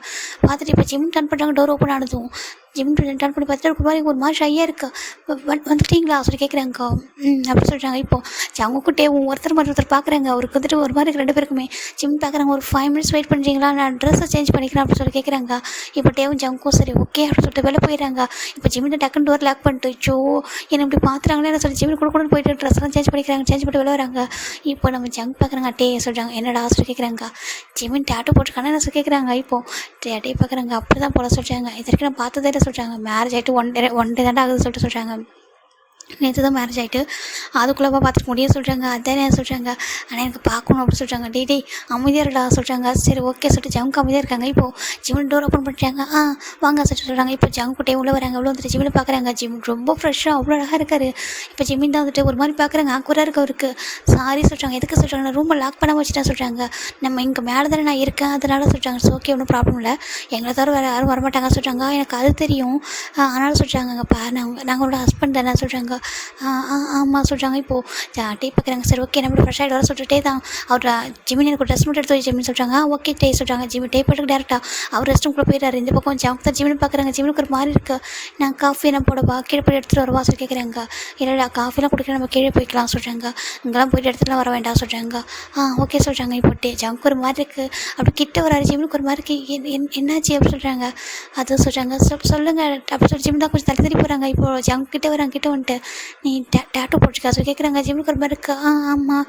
A: பார்த்துட்டு இப்போ ஜிம் டர்ன் பண்ணுறாங்க. டோர் ஓப்பன் ஆனதும் ஜிம் டர்ன் பண்ணி பார்த்துட்டு ஒரு மாதிரி ஷையாக இருக்கா. வந்துட்டீங்களா சொல்லி கேட்குறாங்க. அப்படி சொல்கிறாங்க. இப்போ ஜங்குட்டேவும் ஒருத்தர் பார்க்குறாங்க. அவருக்கு வந்துட்டு ஒரு மாதிரி 2 பேருக்குமே. ஜிம் பார்க்குறாங்க. ஒரு 5 minutes வெயிட் பண்ணுறீங்களா, நான் ட்ரெஸ்ஸை சேஞ்ச் பண்ணிக்கிறேன் அப்படின்னு சொல்லி கேட்குறாங்க. இப்போ டேவும் ஜங்கும் சரி ஓகே அப்படின்னு சொல்லிட்டு வெளில போயிடறாங்க. இப்போ ஜிம்மிட்ட டக்குன்னு டோர் லாக் பண்ணிட்டு ஜோ என்னை இப்படி பார்த்துறாங்களே சொல்லி ஜிம்மில் கூட போயிட்டு ட்ரெஸ்லாம் சேஞ்ச் பண்ணிட்டு வெளில வராங்க. இப்போ நம்ம ஜங்க் பார்க்குறாங்க. டே சொல்கிறாங்க. என்னடா சொல்லி கேட்குறாங்க. ஜிம்மின் டேட்டோ போட்டிருக்கானே என்ன சொல்லி கேட்குறாங்க. இப்போ டே பார்க்குறாங்க. அப்படி தான் போல சொல்கிறாங்க. இது வரைக்கும் நான் பார்த்ததே இல்லை சொல்கிறாங்க. மேரேஜ் ஆகிட்டு ஒன் டே தாண்டா ஆகுது சொல்லிட்டு சொல்கிறாங்க. நேற்று தான் மேரேஜ் ஆகிட்டு அதுக்குள்ளேப்பா பார்த்துட்டு முடிய சொல்கிறாங்க. அதானே சொல்கிறாங்க. ஆனால் எனக்கு பார்க்கணும் அப்படின்னு சொல்கிறாங்க. டேய் அமைதியாக இருடா சொல்கிறாங்க. சரி ஓகே சொல்லிட்டு ஜங்கு அமைதியாக இருக்காங்க. இப்போது ஜிம்மில் டோர் ஓப்பன் பண்ணிட்டாங்க. வாங்க சொல்லிட்டு சொல்கிறாங்க. இப்போ ஜங்கு குட்டே உள்ளே வராங்க. உள்ள வந்துட்டு ஜிம்மில் பார்க்குறாங்க. ஜிம் ரொம்ப ஃப்ரெஷ்ஷாக அவ்வளோ அழகாக இருக்கார். இப்போ ஜிம்மின் தான் வந்துட்டு ஒரு மாதிரி பார்க்குறாங்க. ஆக்குவராக இருக்கு அவருக்கு. சாரி சொல்கிறாங்க. எதுக்கு சொல்கிறாங்க, நான் ரூமை லாக் பண்ணாமல் வச்சுட்டேன் சொல்கிறாங்க. நம்ம இங்கே மேலே தானே நான் இருக்கேன் அதனால சொல்கிறாங்க. ஸோ ஓகே ஒன்றும் ப்ராப்ளம் இல்லை, எங்களை தவிர வேறு யாரும் வரமாட்டாங்க சொல்கிறாங்க. எனக்கு அது தெரியும், ஆனாலும் சொல்கிறாங்க. நாங்கள் உங்களோட ஹஸ்பண்ட் தானே சொல்கிறாங்க. ஆமாம் சொல்கிறாங்க. இப்போது டீ பார்க்குறாங்க. சரி ஓகே நம்ம ஃப்ரெஷ் ஆகிட்டு வர சொல்லிட்டே தான் அவர் ஜிமின் எனக்கு ட்ரெஸ் மட்டும் எடுத்து ஜிமின் சொல்கிறாங்க. ஓகே டே சொல்கிறாங்க. ஜிமி டே போட்டுக்கு டேரெக்டாக அவர் ரெஸ்ட் ரூம்குள்ளே போயிட்டாரு. இந்த பக்கம் ஜாங்க தான் ஜிமின் பார்க்குறாங்க. ஜிமினுக்கு ஒரு மாதிரி இருக்குது. நான் காஃபி என்ன போடவா, கீழே போய் எடுத்துகிட்டு வரவா சொல்லி கேட்குறாங்க. இல்லைடா காஃபிலாம் குடிக்கலாம், நம்ம கீழே போய்க்கலாம் சொல்கிறாங்க. இங்கெல்லாம் போய்ட்டு எடுத்துலாம் வர வேண்டாம் சொல்கிறாங்க. ஓகே சொல்கிறாங்க. இப்போ ஜங்க் ஒரு மாதிரி இருக்குது. அப்படி கிட்ட வராரு. ஜிமினுக்கு ஒரு மாதிரி இருக்குது. என்னாச்சு அப்படின்னு சொல்கிறாங்க. அது சொல்கிறாங்க. சொல்லுங்கள் அப்படி சொல்லி ஜிம் தான் கொஞ்சம் தள்ளி தள்ளி போகிறாங்க. இப்போது ஜங்க் கிட்டே வராங்க. கிட்ட வந்துட்டு நீ டேட்டூ போட்டுருக்கா சொல்லி கேட்குறாங்க. ஜிம்முக்கு ஒரு மாதிரி இருக்கா. ஆமாம்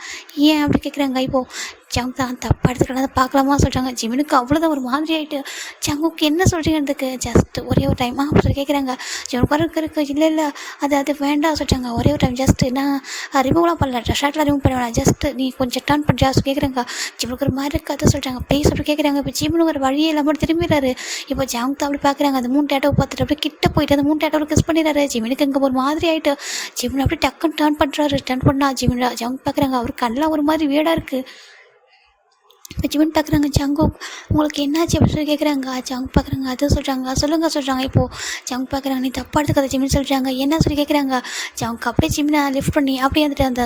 A: ஏன் அப்படி கேட்குறாங்க. இப்போது ஜங்க் தான் தப்பாக எடுத்துக்கலாம் பார்க்கலாமா சொல்கிறாங்க. ஜிமினுக்கு அவ்வளோதான் ஒரு மாதிரி ஆகிட்டு. ஜங்குக்கு என்ன சொல்கிறீங்க, ஜஸ்ட் ஒரே ஒரு டைம் அப்படி சொல்லி கேட்குறாங்க. ஜிம்முக்கு இருக்குது. இல்லை அது வேண்டாம் சொல்கிறாங்க. ஒரே ஒரு டைம் ஜஸ்ட் நான் ரிமூவ்லாம் பண்ணல, ஷர்ட்லாம் ரிமூவ் பண்ண வேணாம், ஜஸ்ட் நீ கொஞ்சம் டர்ன் பண்ணுறா சொல்லி கேட்குறாங்க. ஜிம்முக்கு ஒரு மாதிரி இருக்காது சொல்கிறாங்க. ப்ளீஸ் அப்படி கேட்குறாங்க. இப்போ ஜிம்முக்கு ஒரு வழியே இல்லாமல் திரும்பிடுறாரு. இப்போ ஜங்க் தான் அப்படி பார்க்குறாங்க. அந்த 3 டேட்டோவை பார்த்துட்டு அப்படியே கிட்ட போயிட்டு அந்த 3 டேட்டோவை கிஸ் பண்ணிடுறாரு. ஜிமினுக்கு இங்கே ஒரு மாதிரி ஆகிட்டு ஜிம்மில் அப்படியே டக்குன்னு டர்ன் பண்ணுறாரு. டர்ன் பண்ணா ஜிம்மில் ஜங்க் பார்க்குறாங்க. அவர் கண்ணெலாம் ஒரு மாதிரி வீடாக இருக்குது. இப்போ ஜிமின் பார்க்குறாங்க. ஜங்கு உங்களுக்கு என்னாச்சு அப்படின்னு சொல்லி கேட்குறாங்க. ஜங்க் பார்க்குறாங்க. அது சொல்கிறாங்க. சொல்கிறாங்க. இப்போது ஜங்க் பார்க்குறாங்க. நீ தப்பாக எடுத்துக்காத ஜிமின் சொல்கிறாங்க. என்ன சொல்லி கேட்குறாங்க. ஜங்க் அப்படியே ஜிமினை லிஃப்ட் பண்ணி அப்படியே வந்துட்டு அந்த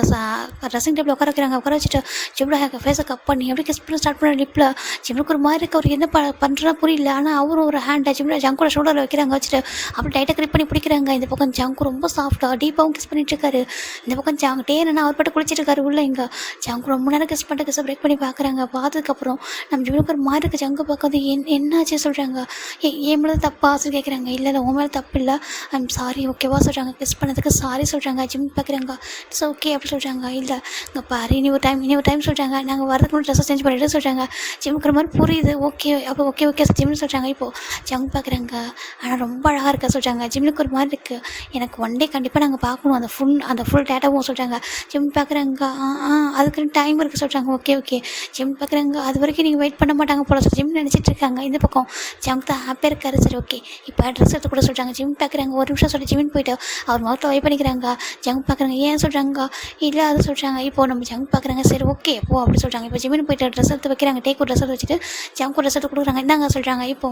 A: ட்ரெஸ்ஸிங் டேபிள் உட்கார வைக்கிறாங்க. உட்கார வச்சுட்டு ஜிம்மில் ஃபேஸை கப் பண்ணி அப்படியே கிஸ் பண்ண ஸ்டார்ட் பண்ண லிப்பில். ஜிம்முக்கு ஒரு மாதிரி இருக்கு. அவர் என்ன பண்ணுறா புரியல. ஆனால் அவரும் ஒரு ஹேண்டை ஜிம்மில் ஜங்கோட ஷோல்டரில் வைக்கிறாங்க. வச்சுட்டு அப்படி டைட்டாக கிரிப் பண்ணி பிடிக்கிறாங்க. இந்த பக்கம் ஜங்கு ரொம்ப சாஃப்டாக டீப்பாகவும் கிஸ் பண்ணிட்டு இருக்காரு. இந்த பக்கம் ஜங்க் டேன்னு அவர் பாட்டு குளிச்சிட்டு இருக்காரு உள்ள. இங்கே ஜங்கு ரொம்ப நேரம் கிஸ் பண்ணிட்டு கிஸ் பிரேக் பண்ணி பார்க்குறாங்க. அதுக்கப்புறம் நம்ம ஜிம்முக்கு ஒரு மாதிரி இருக்குது. ஜங்கு பார்க்காது. என்னாச்சு சொல்கிறாங்க. ஏன் மேலே தப்பா சொல்லி கேட்குறாங்க. இல்லை உன் மேலே தப்பு இல்லை, ஐம் சாரி ஓகேவா சொல்கிறாங்க. கிஸ் பண்ணதுக்கு சாரி சொல்கிறாங்க. ஜிம் பார்க்குறாங்க. இட்ஸ் ஓகே அப்படி சொல்கிறாங்க. இல்லை இங்கே பாரு இனி ஒரு டைம் சொல்கிறாங்க. நாங்கள் வரதுக்கு முன்னாடி ட்ரெஸ்ஸை சேஞ்ச் பண்ணிட்டு சொல்கிறாங்க. ஜிம்முக்கு ஒரு மாதிரி புரியுது. ஓகே அப்போ ஓகே ஜிம்னு சொல்கிறாங்க. இப்போது ஜங் பார்க்குறாங்க. ஆனால் ரொம்ப அழகாக இருக்கா சொல்கிறாங்க. ஜிம்முக்கு ஒரு மாதிரி இருக்குது. எனக்கு ஒன் டே கண்டிப்பாக நாங்கள் பார்க்கணும் அந்த ஃபுல் டேட்டாவும் சொல்கிறாங்க. ஜிம் பார்க்குறாங்க. அதுக்குன்னு டைம் இருக்குது சொல்கிறாங்க. ஓகே ஜிம் பார்க்குறாங்க. அது வரைக்கும் நீங்கள் வெயிட் பண்ண மாட்டாங்க போல சொல்லி ஜிம் நினச்சிட்டு இருக்காங்க. இந்த பக்கம் ஜங்க் தான் ஹாப்பியாக இருக்காரு. சரி ஓகே இப்போ ட்ரெஸ் எடுத்து கூட சொல்கிறாங்க. ஜிம் பார்க்குறாங்க. ஒரு நிமிஷம் சொல்லி ஜிம்னு போயிட்டு அவர் முகத்தில் வைப் பண்ணிக்கிறாங்க. ஜங்க் பார்க்குறாங்க. ஏன் சொல்கிறாங்க. இல்லை அது சொல்கிறாங்க. இப்போது நம்ம ஜங்க் பார்க்குறாங்க. சரி ஓகே அப்படி சொல்கிறாங்க. இப்போ ஜிம்னு போயிட்டு ட்ரெஸ் எடுத்து வைக்கிறாங்க. டேக் ஒரு ட்ரெஸ் எடுத்து வச்சுட்டு ஜங்க் ஒரு ட்ரெஸ் எடுத்து கொடுக்குறாங்க. இந்தாங்க சொல்கிறாங்க. இப்போ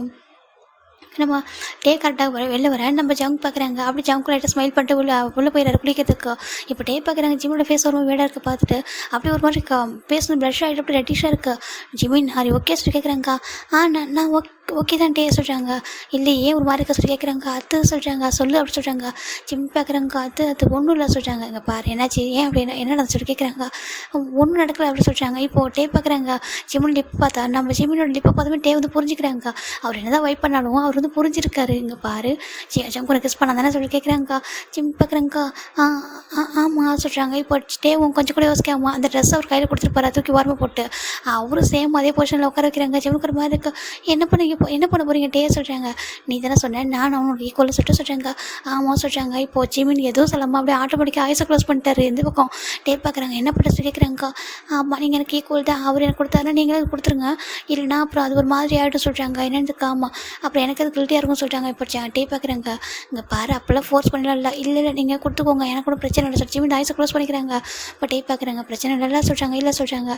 A: நம்ம டே கரெக்டாக வெளில வர நம்ம ஜங்க் பார்க்குறாங்க. அப்படி ஜங்க் லைட்டாக ஸ்மைல் பண்ணிட்டு உள்ளே போயிடாரு குளிக்கிறதுக்கு. இப்போ டே பார்க்குறாங்க. ஜிம்மோட ஃபேஸ் ஒரு வீடாக இருக்குது பார்த்துட்டு அப்படி ஒரு மாதிரி பேசணும் ப்ளஷ் ஆகிட்டு அப்படி ரெட்டிஷாக இருக்குது. ஜிமின் ஹாரி ஓகே சொல்லி கேட்குறாங்க. நான் ஓகே தான் டே சொல்கிறாங்க. இல்லை ஏன் ஒரு மாதிரி இருக்க சொல்லி கேட்குறாங்க. அது சொல்கிறாங்க. சொல்லு அப்படி சொல்கிறாங்க. ஜிம் பார்க்குறாங்க. அது ஒன்றும் இல்லை சொல்கிறாங்க. இங்கே பாரு என்னாச்சு ஏன் அப்படி என்ன சொல்லி கேட்குறாங்க. ஒன்றும் நடக்கலை அப்படி சொல்கிறாங்க. இப்போது டே பார்க்குறாங்க. ஜிம்மின் லிப் பார்த்தா நம்ம ஜிம்மினோட லிப்பை பார்த்துமே டே வந்து புரிஞ்சுக்கிறாங்க. அவர் என்ன தான் வைப் பண்ணாலும் அவர் வந்து புரிஞ்சிருக்காரு. இங்கே பாரு ஜங்கு கிஸ் பண்ண தானே சொல்லி கேட்குறாங்க. ஜிம் பார்க்குறாங்க. ஆமாம் சொல்கிறாங்க. இப்போ டேவும் கொஞ்சம் கூட யோசிக்காமல் அந்த ட்ரெஸ் அவர் கையில் கொடுத்துருப்பாரு தூக்கி வாரமாக போட்டு அவரும் சேம் அதே பொசிஷனில் உட்கார வைக்கிறாங்க. ஜிம்முக்கு ஒரு மாதிரி இருக்கு. என்ன பண்ண போகிறீங்க டே சொல்கிறாங்க. நீ தானே சொன்னேன் நான் அவனுக்கு ஈக்குவலாக சொல்கிறாங்க. ஆமாம் சொல்கிறாங்க. இப்போது ஜிமின் எதுவும் சொல்லாமல் அப்படியே ஆட்டோமேட்டிக்காக ஐஸை க்ளோஸ் பண்ணிட்டாரு. எந்த பக்கம் டே பார்க்குறாங்க. என்ன பண்ண சொல்லி கேட்குறாங்க. ஆமாம் நீங்கள் எனக்கு ஈக்குவல் தான், அவர் எனக்கு கொடுத்தாருன்னா நீங்களே கொடுத்துருங்க, இல்லைனா அப்புறம் அது ஒரு மாதிரி ஆகிடும் சொல்கிறாங்க. என்னதுக்கு ஆமாம் அப்புறம் எனக்கு அது கில்ட்டியாக இருக்கும் சொல்கிறாங்க. இப்போ டே பார்க்குறாங்க. இங்கே பாரு அப்போல்லாம் ஃபோர்ஸ் பண்ணலாம் இல்லை நீங்கள் கொடுத்துக்கோங்க எனக்கு கூட பிரச்சனை இல்லை சொல்லி ஜிமின் ஐஸை க்ளோஸ் பண்ணிக்கிறாங்க. இப்போ டே பார்க்குறாங்க. பிரச்சனை இல்லை சொல்கிறாங்க. இல்லை சொல்கிறாங்க.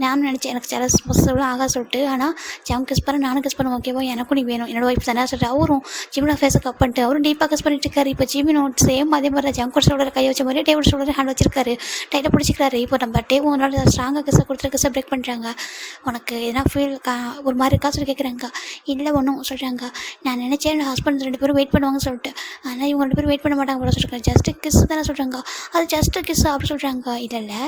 A: நான் நினச்சேன் எனக்கு சில பொசிபிளாக ஆகா சொல்லிட்டு, ஆனால் ஜம் கிஸ் பண்ண நானும் கிஸ் பண்ணுவேன் ஓகேவா எனக்கும் நீ வேணும் என்னோட ஒய்ஃப் தானே சொல்லிட்டு அவரும் ஜிமினோட ஃபேஸை கப் பண்ணிட்டு அவரும் டீப்பாக கிஸ் பண்ணிட்டு இருக்காரு. இப்போ ஜிமினோட சேம் அதே மாதிரி ஜங்கோட ஷோல்டர் கை வச்ச மாதிரி டேவோட ஷோல்டர் ஹேண்ட் வச்சிருக்காரு. டைட்டாக பிடிச்சிக்கிறாரு. இப்போ நம்ம டேவும் அதனால ஸ்ட்ராங்காக கிஸ்ஸை கொடுத்துட்டு கிஸ்ஸை பிரேக் பண்ணுறாங்க. உனக்கு எதனா ஃபீல் ஒரு மாதிரி இருக்கா சொல்லி கேட்குறாங்க. இல்லை ஒன்றும் சொல்கிறாங்க. நான் நினச்சேன் என் ஹஸ்பண்ட் 2 பேரும் வெயிட் பண்ணுவாங்கன்னு சொல்லிட்டு, ஆனால் இவங்க 2 பேரும் வெயிட் பண்ண மாட்டாங்க போல சொல்லிருக்காங்க. ஜஸ்ட்டு கிஸ் தானே சொல்கிறாங்க. அது ஜஸ்ட்டு கிஸ் அப்படி சொல்கிறாங்க. இல்லை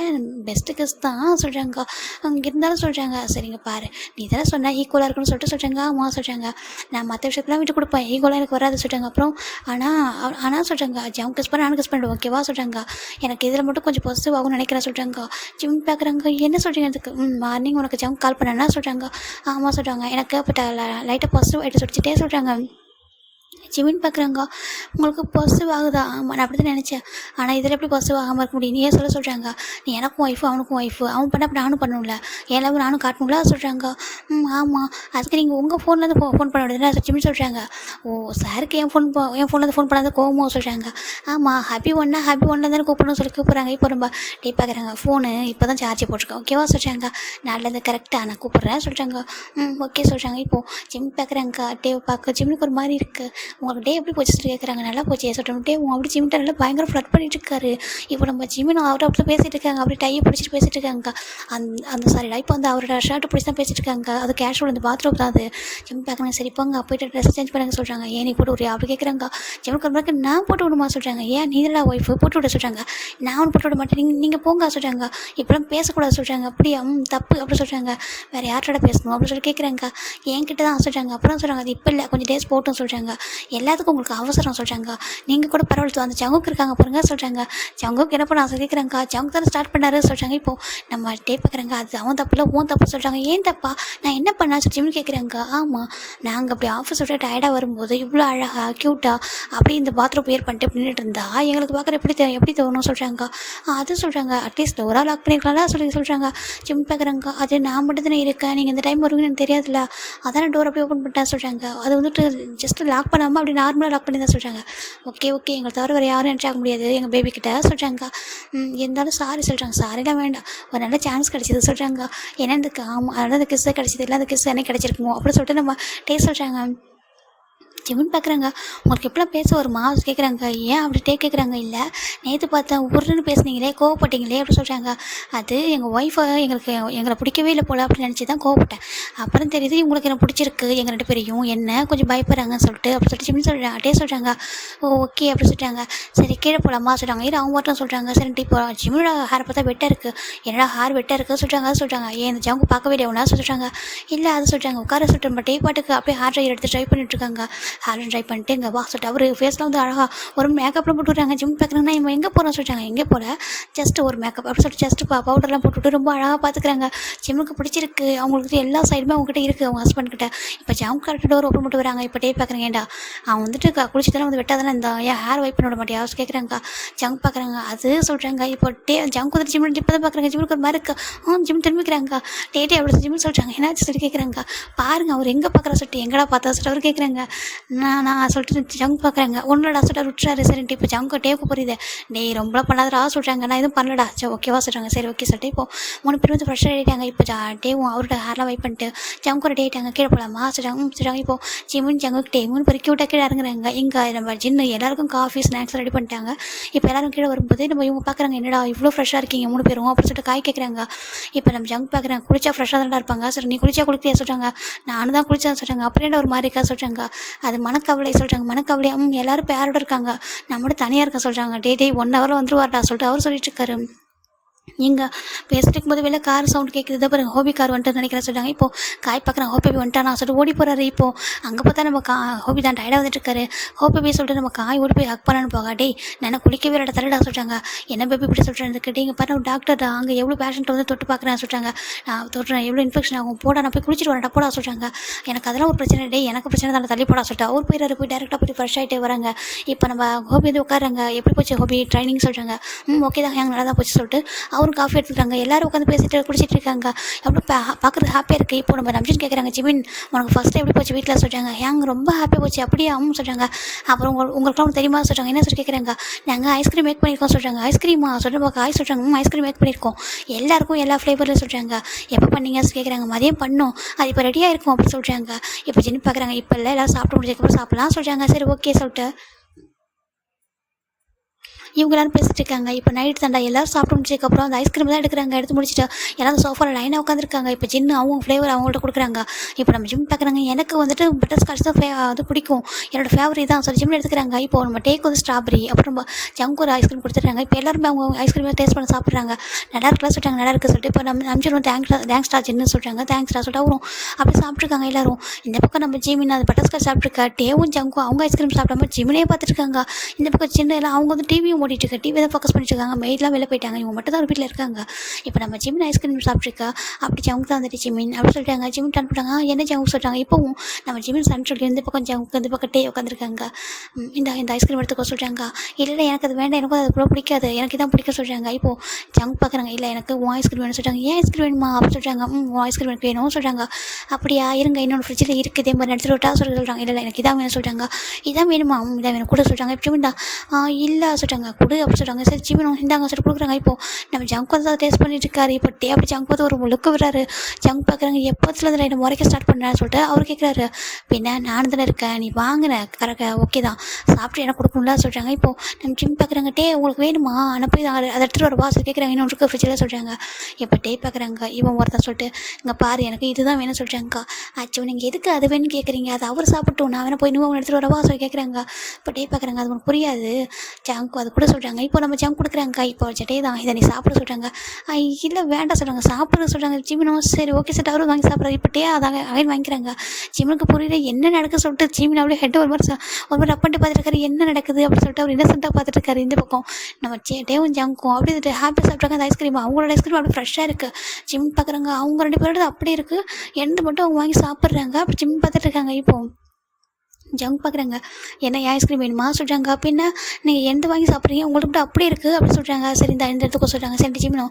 A: பெஸ்ட்டு கிஸ் தான் சொல்கிறாங்க. அங்கே இருந்தாலும் சொல்கிறாங்க. சரிங்க பாரு நீ தானே சொன்னால் ஈக்குவலாக இருக்குன்னு சொல்லிட்டு சொல்கிறாங்க. ஆமாம் சொல்கிறாங்க. நான் மற்ற விஷயத்தெலாம் விட்டு கொடுப்பேன், ஈக்குவலாக எனக்கு வராது சொல்கிறாங்க. அப்புறம் ஆனால் சொல்கிறாங்க ஜம் கிஸ் பண்ண நானும் கிஸ் பண்ணிடுவேன் ஓகேவா சொல்கிறாங்க. எனக்கு இதில் மட்டும் கொஞ்சம் பாசிட்டிவ் ஆகும்னு நினைக்கிறேன் சொல்கிறாங்க. ஜிம் பார்க்குறாங்க. என்ன சொல்கிறீங்க அதுக்கு மார்னிங் உனக்கு ஜம் கால் பண்ணேன்னா சொல்கிறாங்க. ஆமாம் சொல்கிறாங்க. எனக்கு இப்போ லைட்டாக பாசிட்டிவ் ஆகிட்டு சொல்லிச்சுட்டே சொல்கிறாங்க. ஜிமின் பார்க்குறாங்க, உங்களுக்கு பாசிட்டிவ் ஆகுதா? ஆமாம், நான் அப்படி தான் நினச்சேன். ஆனால் இதில் எப்படி பாசிட்டிவ் ஆகாமல் இருக்க முடியும்? நீ ஏன் சொல்கிறாங்க, நீ எனக்கும் ஒய்ஃபு அவனுக்கும் ஒய்ஃபு, அவன் பண்ண அப்படி நானும் பண்ணணும்ல, என் லவ் நானும் காட்டணும்ல சொல்கிறாங்க. ஆமாம், அதுக்கு நீங்கள் உங்கள் ஃபோன்லேருந்து ஃபோன் பண்ண விடுதுன்னு ஜிமின் சொல்கிறாங்க. ஓ, சாருக்கு என் ஃபோன்லேருந்து ஃபோன் பண்ணாத கோவமோ சொல்கிறாங்க. ஆமாம், ஹாப்பி ஒன்னில் தானே கூப்பிடணும்னு சொல்லி கூப்பிட்றாங்க. இப்போ ரொம்ப டே பார்க்குறாங்க, ஃபோனு இப்போ தான் சார்ஜ் போட்டிருக்கேன், ஓகேவா சொல்கிறாங்க. நல்லது, கரெக்டாக நான் கூப்பிட்றேன் சொல்கிறாங்க. ஓகே சொல்கிறாங்க. இப்போது ஜிம் பார்க்குறாங்க, டே பார்க்க ஜிம்னுக்கு ஒரு மாதிரி இருக்குது. உங்களுக்கு டே எப்படி போச்சு சொல்லி கேட்குறாங்க. நல்லா போச்சு சொல்கிறோம். டே அப்படி ஜிம்கிட்ட நல்லா பயங்கர ஃப்ளட் பண்ணிட்டு இருக்காரு. இப்போ நம்ம ஜிம்மின் அவர்கிட்ட அப்படி பேசிகிட்டு இருக்காங்க, அப்படி டையை பிடிச்சிட்டு பேசிகிட்டு இருக்காங்க. அந்த சாரிடா, இப்போ வந்து அவரோட ஷர்ட்டை பிடிச்சி தான் பேசிகிட்டு இருக்காங்க. அது கேஷுவல், இந்த பாத்ரூம் தான் அது. ஜிம் பார்க்குறாங்க, சரி போங்க போய்ட்டு ட்ரெஸ் சேஞ்ச் பண்ணுங்க சொல்கிறாங்க. ஏன் நீ போட்டு விட்றியா அப்படி கேட்குறாங்க. ஜிம்முக்கு ஒரு மாதிரி நான் போட்டு விடுமா சொல்கிறாங்க. ஏன் நீ தான் ஒய்ஃபு போட்டு விட சொல்கிறாங்க. நான் ஒன்று போட்டு விட மாட்டேன், நீங்கள் போங்க சொல்கிறாங்க. இப்போலாம் பேசக்கூடாது சொல்கிறாங்க. அப்படியா? தப்பு அப்படி சொல்கிறாங்க. வேறு யார்கிட்ட பேசணும் அப்படின்னு சொல்லி கேட்குறாங்க. என்கிட்ட தான் சொல்கிறாங்க. அப்புறம் சொல்கிறாங்க, அது இப்போ இல்லை, கொஞ்சம் டேஸ் போட்டும் சொல்கிறாங்க. எல்லாத்துக்கும் உங்களுக்கு அவசரம் சொல்கிறாங்க. நீங்கள் கூட பரவாயில்ல, அந்த ஜங்குக்கு இருக்காங்க பாருங்க சொல்கிறாங்க. ஜங்குக்கு என்ன பண்ண ஆசை கேட்குறாங்க. ஜங்கு தானே ஸ்டார்ட் பண்ணாரு சொல்கிறாங்க. இப்போது நம்ம டே பார்க்குறாங்க, அது அவன் தப்பு இல்லை ஓன் தப்பு சொல்கிறாங்க. ஏன் தப்பா? நான் என்ன பண்ணா சொல்லி கேட்குறாங்க. ஆமாம், நாங்கள் அப்படி ஆஃபீஸ் விட்டு டயர்டாக வரும்போது இவ்வளோ அழகாக க்யூட்டாக அப்படி இந்த பாத்ரூம் பேர் பண்ணிட்டு நின்றுட்டு இருந்தா எங்களுக்கு பார்க்குற எப்படி தோணும் சொல்கிறாங்க. அது சொல்கிறாங்க, அட்லீஸ்ட் ஒரு ஆள் லாக் பண்ணியிருக்கலாம்ல சொல்கிறாங்க. ஜிம் பார்க்குறாங்க, அது நான் மட்டும் தானே இருக்கேன், நீங்கள் இந்த டைம் வருவீங்கன்னு எனக்கு தெரியாதுல்ல, அதான் டோர் அப்படியே ஓப்பன் பண்ணிட்டேன் சொல்கிறாங்க. அது வந்துட்டு ஜஸ்ட்டு லாக் பண்ணாமல் அப்படி நார்மலாக லாக் பண்ணி தான் சொல்கிறாங்க. ஓகே எங்களை தவிர வேறு யாரும் என்ட்ரி ஆக முடியாது எங்கள் பேபிக்கிட்ட சொல்கிறாங்க. இருந்தாலும் சாரி சொல்கிறாங்க. சாரிலாம் வேண்டாம், ஒரு நல்ல சான்ஸ் கிடச்சிது சொல்கிறாங்க. ஏன்னா இந்த அதனால் அந்த கிஸ்ஸை கிடச்சிது, இல்லை அந்த கிஸ் எனக்கு கிடச்சிருக்குமோ அப்படின்னு சொல்லிட்டு நம்ம சொல்கிறாங்க. ஜிமின் பார்க்குறாங்க, உங்களுக்கு எப்படிலாம் பேச வருமா கேட்குறாங்க. ஏன் அப்படி கேட்குறாங்க. இல்லை, நேற்று பார்த்தேன் உருன்னு பேசுனீங்களே, கோவப்பட்டீங்களே அப்படி சொல்கிறாங்க. அது எங்கள் ஒய்ஃபை எங்களை பிடிக்கவே இல்லை போல அப்படின்னு நினச்சி தான் கோவப்பட்டேன். அப்புறம் தெரியுது உங்களுக்கு எனக்கு பிடிச்சிருக்கு, எங்கள் 2 பேரையும் என்ன கொஞ்சம் பயப்படுறாங்கன்னு சொல்லிட்டு அப்படி சொல்லிட்டு ஜிமின் சொல்கிறாங்க. சொல்கிறாங்க. ஓகே அப்படி சொல்லிட்டாங்க. சரி கீழே போகலாமா சொல்கிறாங்க. இது அவங்க மட்டும் சொல்கிறாங்க. சரி இப்போ ஜிமினோட ஹேர் பார்த்தா வெட்டாக இருக்குது, என்னடா ஹேர் வெட்டாக இருக்குது சொல்கிறாங்க. ஏன் இந்த ஜங்கு பார்க்கவே இல்லை ஒன்றா சொல்கிறாங்க. இல்லை அது சொல்கிறாங்க. உட்கார சொல்லிட்டு நம்ம டே பாட்டுக்கு அப்படியே ஹேர் ட்ரையர் எடுத்து ட்ரை பண்ணிட்டு இருக்காங்க. ஹேர் ட்ரை பண்ணிட்டு இங்கே வா சொல்லிட்டு அவர் ஃபேஸில் வந்து அழகாக ஒரு மேக்கப்லாம் போட்டு விட்றாங்க. ஜிம் பார்க்குறாங்கன்னா இவங்க எங்கே போகிறோன்னு சொல்லிட்டாங்க. எங்கே போகிற ஜஸ்ட் ஒரு மேக்கப் அப்படி சொல்லிட்டு ஜஸ்ட்டு பவுடர்லாம் போட்டுவிட்டு ரொம்ப அழகாக பார்த்துக்குறாங்க. ஜிம்முக்கு பிடிச்சிருக்கு, அவங்களுக்கு எல்லா சைடுமே அவங்ககிட்ட இருக்குது அவங்க ஹஸ்பண்ட்கிட்ட. இப்போ ஜம் கரெக்டாக டோர் ஓப்பன் பண்ணிட்டு வராங்க. இப்போ டே பார்க்குறேன், ஏன்டா அவன் வந்துட்டு குளிச்சதெல்லாம் வந்து வெட்டாதானே இந்த ஏன் ஹேர் வைப் பண்ண விட மாட்டியா கேட்குறாங்க. ஜங்க் பார்க்குறாங்க. அது சொல்கிறாங்க. இப்போ ஜங்க் வந்துட்டு ஜிம் இப்போ தான் பார்க்குறாங்க. ஜிம்முக்கு ஒரு மாதிரி இருக்கு. ஜிம் திரும்பிக்கிறாங்க. டே அப்படி ஜிம்னு சொல்கிறாங்க. என்னாச்சு சொல்லி கேட்குறாங்க. பாருங்கள் அவர் எங்கே பார்க்குறா சொல்லிட்டு எங்கடா பார்த்தா சொல்லிட்டு அவர் கேட்குறாங்க. நான் சொல்லிட்டு ஜங்க் பார்க்குறாங்க. ஒன்றுடா சொல்லிட்டு விட்டுறாரு. சரின்ட்டு இப்போ ஜங்கு டேவுக்கு புரியுது. டே ரொம்பலாம் பண்ணாதடா சொல்கிறாங்க. நான் எதுவும் பண்ணலடா. சரி ஓகேவா சொல்கிறாங்க. சரி ஓகே சொல்லிட்டு இப்போ 3 பேர் வந்து ஃப்ரெஷ்ஷாக ஆகிட்டாங்க. இப்போ டேவும் அவரோட ஹேர்லாம் வைப் பண்ணிட்டு ஜங்கோட டே ஆகிட்டாங்க. கீழே போகலாமா சொல்கிறாங்க. இப்போ ஜிம்முன்னு ஜங்குக்கு டே 3 பேர் க்யூட்டாக கீழே இறங்குறாங்க. இங்கே நம்ம ஜின்னு எல்லாருக்கும் காஃபி ஸ்நாக்ஸ் ரெடி பண்ணிட்டாங்க. இப்போ எல்லோரும் கீழே வரும்போது நம்ம இவங்க பார்க்குறாங்க, என்னடா இவ்வளோ ஃப்ரெஷ்ஷாக இருக்கீங்க 3 பேரும் அப்படின்னு சொல்லிட்டு காய் கேட்குறாங்க. இப்போ நம்ம ஜங்க் பார்க்குறாங்க. குளிச்சா ஃப்ரெஷ்ஷாக தான் இருப்பாங்க. சரி நீ குளிக்கிறியா சொல்கிறாங்க. நானும் தான் குளிச்சா சொல்கிறாங்க. அப்புறம் என்ன ஒரு மாதிரி இருக்கா சொல்கிறாங்க. அது மனக்கவலை சொல்கிறாங்க. மனக்கவலை எல்லாரும் பேரோட இருக்காங்க, நம்மளோட தனியாக இருக்க சொல்கிறாங்க. டே 1 ஹவரில் வந்துருவார்டா சொல்லிட்டு அவர் சொல்லிட்டு இருக்காரு. இங்கே பேசிட்டு இருக்கும்போது வெளில கார் சவுண்ட் கேட்குது. இதை பாருங்க ஹோபி கார் வந்துட்டு நினைக்கிறேன் சொல்கிறாங்க. இப்போது காய் பார்க்குறேன். ஹோபி வந்துட்டானா சொல்லிட்டு ஓடி போகிறாரு. இப்போது அங்கே பார்த்தா நம்ம ஹோபி தான் டயர்டாக வந்துட்டு இருக்காரு. ஹோபி சொல்லிட்டு நம்ம காய் ஓடி போய் ஹக் பண்ணான்னு போகா. டே நான் குளிக்கவே இல்லை தரடா சொல்கிறாங்க. என்ன பேபி இப்படி சொல்கிறேன். இங்கே பாரு டாக்டர் தான் அங்கே எவ்வளோ பேஷண்ட்டை வந்து தொட்டு பார்க்குறேன் சொல்கிறாங்க. நான் தொட்டுறேன் எவ்வளோ இன்ஃபெக்ஷன் ஆகும், போடா நான் போய் குளிச்சுட்டு வரேன் போடா சொல்கிறாங்க. எனக்கு அதெல்லாம் ஒரு பிரச்சனை. டே எனக்கு பிரச்சனை தான் தள்ளி போடா சொல்லிட்டு அவர் போய் டேரெக்டாக போய் ஃப்ரெஷ் ஆகிட்டே வராங்க. இப்போ நம்ம ஹோபி வந்து உட்காராங்க. எப்படி போச்சு ஹோபி ட்ரைனிங் சொல்கிறாங்க. ஓகே தான் எங்கள் நல்லா தான் போச்சு சொல்லிட்டு அவரும் காஃபி எடுத்துக்கிட்டாங்க. எல்லாரும் உட்காந்து பேசிட்டு குடிச்சிட்டு இருக்காங்க. எவ்வளோ பார்க்குறது ஹாப்பியாக இருக்குது. இப்போ நம்ம ரம்ஜின் கேட்குறாங்க, ஜிமின் உனக்கு ஃபஸ்ட்டு எப்படி போச்சு வீட்டில் சொல்கிறாங்க. ஏங்க ரொம்ப ஹாப்பியாக போச்சு அப்படியே சொல்கிறாங்க. அப்புறம் உங்களுக்குலாம் தெரியுமா சொல்கிறாங்க. என்ன சொல்லி கேட்குறாங்க. நாங்கள் ஐஸ்கிரீம் மேக் பண்ணியிருக்கோம் சொல்கிறாங்க. ஐஸ்கிரீமா சொல்கிறேன் காய் சொல்கிறாங்க. ஐஸ்கிரீம் மேக் பண்ணியிருக்கோம் எல்லாருக்கும் எல்லா ஃப்ளேவர்லையும் சொல்கிறாங்க. எப்போ பண்ணீங்க கேட்குறாங்க. மதியம் பண்ணோம், அது இப்போ ரெடியாக இருக்கும் அப்படின்னு சொல்கிறாங்க. இப்போ ஜின் பார்க்குறாங்க. இப்போ இல்லை எல்லோரும் சாப்பிட்டு முடிஞ்சதுக்கப்புறம் சாப்பிட்லாம் சொல்கிறாங்க. சரி ஓகே சொல்லிட்டு இவங்க எல்லாரும் பேசிட்டு இருக்காங்க. இப்போ நைட் தாண்டா எல்லோரும் சாப்பிட்டு முடிச்சதுக்கப்புறம் அந்த ஐஸ்கிரீம் தான் எடுக்கிறாங்க. எடுத்து முடிச்சுட்டு எல்லாரும் சோஃபாவில் லைனாக உட்காந்துருக்காங்க. இப்போ ஜின்னு அவங்க ஃப்ளேவர் அவங்கள்ட்ட கொடுக்குறாங்க. இப்போ நம்ம ஜிம் பார்க்குறாங்க. எனக்கு வந்துட்டு பட்டர் ஸ்காட்ச் தான் அது பிடிக்கும், என்னோட ஃபேவரட் தான் சொல்லி ஜிம்மில் எடுத்துக்கிறாங்க. இப்போ நம்ம டேக் வந்து ஸ்ட்ராபெரி அப்புறம் ஜங்கு ஒரு ஐஸ்கிரீம் கொடுத்துட்றாங்க. இப்போ எல்லாருமே அவங்க ஐஸ்கிரீமே டேஸ்ட் பண்ண சாப்பிட்றாங்க. நல்லா இருக்கலாம் சொல்லிட்டாங்க. நல்லா இருக்குது சொல்லிட்டு இப்போ நம்ம அம்ஜிரும் தேங்க்ஸ்டா ஜின்னு சொல்கிறாங்க. தேங்க்ஸ்டா சொல்லிட்டு அவரும் அப்படி சாப்பிட்ருக்காங்க. எல்லாரும் இந்த பக்கம் நம்ம ஜிமின் அது பட்டர் ஸ்காட்ச் சாப்பிட்ருக்கா. டேவும் ஜங்கும் அவங்க ஐஸ்கிரீம் சாப்பிடாம ஜிமினே பார்த்துருக்காங்க. இந்த பக்கம் சின்ன எல்லாம் அவங்க வந்து டிவியும் ஓடிட்டு இருக்கு, டிவி தான் ஃபோக்கஸ் பண்ணிட்டு இருக்காங்க, மெய்ட்லாம் வெளில போயிட்டாங்க, இவங்க மட்டும் தான் ஒரு வீட்டில் இருக்காங்க. இப்போ நம்ம ஜிமின் ஐஸ்கிரீம் சாப்பிட்ருக்கா, அப்படி ஜவுக்கு தான் வந்துட்டு ஜிமின் அப்படி சொல்லிட்டாங்க. ஜிமின் டர்ன் பண்ணாங்க, என்ன ஜவுக்கு சொல்கிறாங்க. இப்போவும் நம்ம ஜிமின் சன் சொல்லி இந்த பக்கம் ஜவுக்கு இந்த பக்கம் டே உட்காந்துருக்காங்க. இந்த ஐஸ்கிரீம் எடுத்துக்க சொல்கிறாங்க. இல்லை எனக்கு அது வேண்டாம், எனக்கும் அது கூட பிடிக்காது, எனக்கு இதான் பிடிக்க சொல்கிறாங்க. இப்போது ஜங்க் பார்க்குறாங்க, இல்லை எனக்கு உன் ஐஸ்கிரீம் வேணும்னு சொல்கிறாங்க. ஏன் ஐஸ்கிரீம் வேணுமா அப்படின்னு சொல்கிறாங்க. உன் ஐஸ்கிரீம் எனக்கு வேணும்னு சொல்கிறாங்க. அப்படியா இருங்க, இன்னொன்று ஃப்ரிட்ஜில் இருக்குது, இதே மாதிரி எடுத்துகிட்டு விட்டா சொல்கிறாங்க. இல்லை எனக்கு இதான் வேணும் சொல்கிறாங்க. இதான் வேணுமா, இதான் வேணும் கூட சொல்கிறாங்க. இப்போ ஜிமின்டா இல்லை சொல்கிறாங்க, கொடு அப்படி சொல்கிறாங்க. சரி ஜிமின் இந்தாங்க சொல்லிட்டு கொடுக்குறாங்க. இப்போது நம்ம ஜங்க் வந்து டேஸ்ட் பண்ணிட்டு இருக்காரு. இப்போ டே அப்படி ஜங்க் பார்த்து ஒரு முழுக்க விடுறாரு. ஜங்க் பார்க்குறாங்க, எப்போத்துல இருந்து என்ன முறைக்க ஸ்டார்ட் பண்ணேன்னு சொல்லிட்டு அவர் கேட்குறாரு. பின்ன நானும் தானே இருக்கேன், நீ வாங்கின கரெக்டாக ஓகே தான், சாப்பிட்டு எனக்கு கொடுக்கணும்ல சொல்கிறாங்க. இப்போது நம்ம ஜிம் பார்க்குறாங்க, டே உங்களுக்கு வேணுமா, நான் போய் அதை எடுத்துகிட்டு வர வாசல் கேட்குறாங்க. இன்னொன்று இருக்க ஃப்ரிட்ஜில் சொல்கிறாங்க. இப்போ டே பார்க்குறாங்க, இவன் ஒருத்தன் சொல்லிட்டு இங்கே பாரு எனக்கு இதுதான் வேணும்னு சொல்கிறாங்கக்கா. ஆச்சு நீங்கள் எதுக்கு அது வேணும்னு கேட்குறீங்க, அது அவர் சாப்பிட்டோம், நான் வேணா போய் இன்னும் அவங்க எடுத்துகிட்டு வரவா சொல்லி கேட்குறாங்க. இப்போ டே பார்க்குறாங்க, அது உனக்கு புரியாது ஜங்கு அது கூட சொல்கிறாங்க. இப்போ நம்ம ஜங்க் கொடுக்குறாங்க, இப்போ சட்டே தான் இதை நீ சாப்பிட சொல்கிறாங்க. இல்லை வேண்டாம் சொல்கிறாங்க, சாப்பிட சொல்கிறாங்க. ஜிமினும் சரி ஓகே சார் அவரும் வாங்கி சாப்பிட்றாரு. இப்போ டே அதாங்க அகைன் வாங்கிக்கிறாங்க. ஜிமினுக்கு புரியல என்ன நடக்க சொல்லிட்டு ஜிமின் அப்படியே ஹெட் ஒரு மாதிரி ரப்பன்ட்டு பார்த்துட்டு என்ன நடக்குது அப்படின்னு சொல்லிட்டு அவர் இன்னசென்ட்டாக பார்த்துட்டு இருக்காரு. இந்த பக்கம் நம்ம டேவும் ஜங்கும் அப்படியே ஹாப்பி சாப்பிட்றாங்க அந்த ஐஸ்கிரீம். அவங்களோட ஐஸ்கிரீம் அப்படியே ஃப்ரெஷ்ஷாக இருக்குது. ஜிமின் பார்க்குறாங்க, அவங்க 2 பேரோட அப்படியே இருக்குது, எண்டு மட்டும் அவங்க வாங்கி சாப்பிட்றாங்க. அப்படி ஜிமின் பார்த்துட்டு இருக்காங்க. இப்போ ஜங்க் பார்க்குறாங்க, என்ன ஐஸ்கிரீம் வேணுமா சொல்கிறாங்க. அப்படின்னா நீங்கள் எந்த வாங்கி சாப்பிட்றீங்க, உங்களுக்கு மட்டும் அப்படியே இருக்குது அப்படின்னு சொல்கிறாங்க. சரி இந்த இடத்துக்கு சொல்கிறாங்க. சரி ஜிமினும்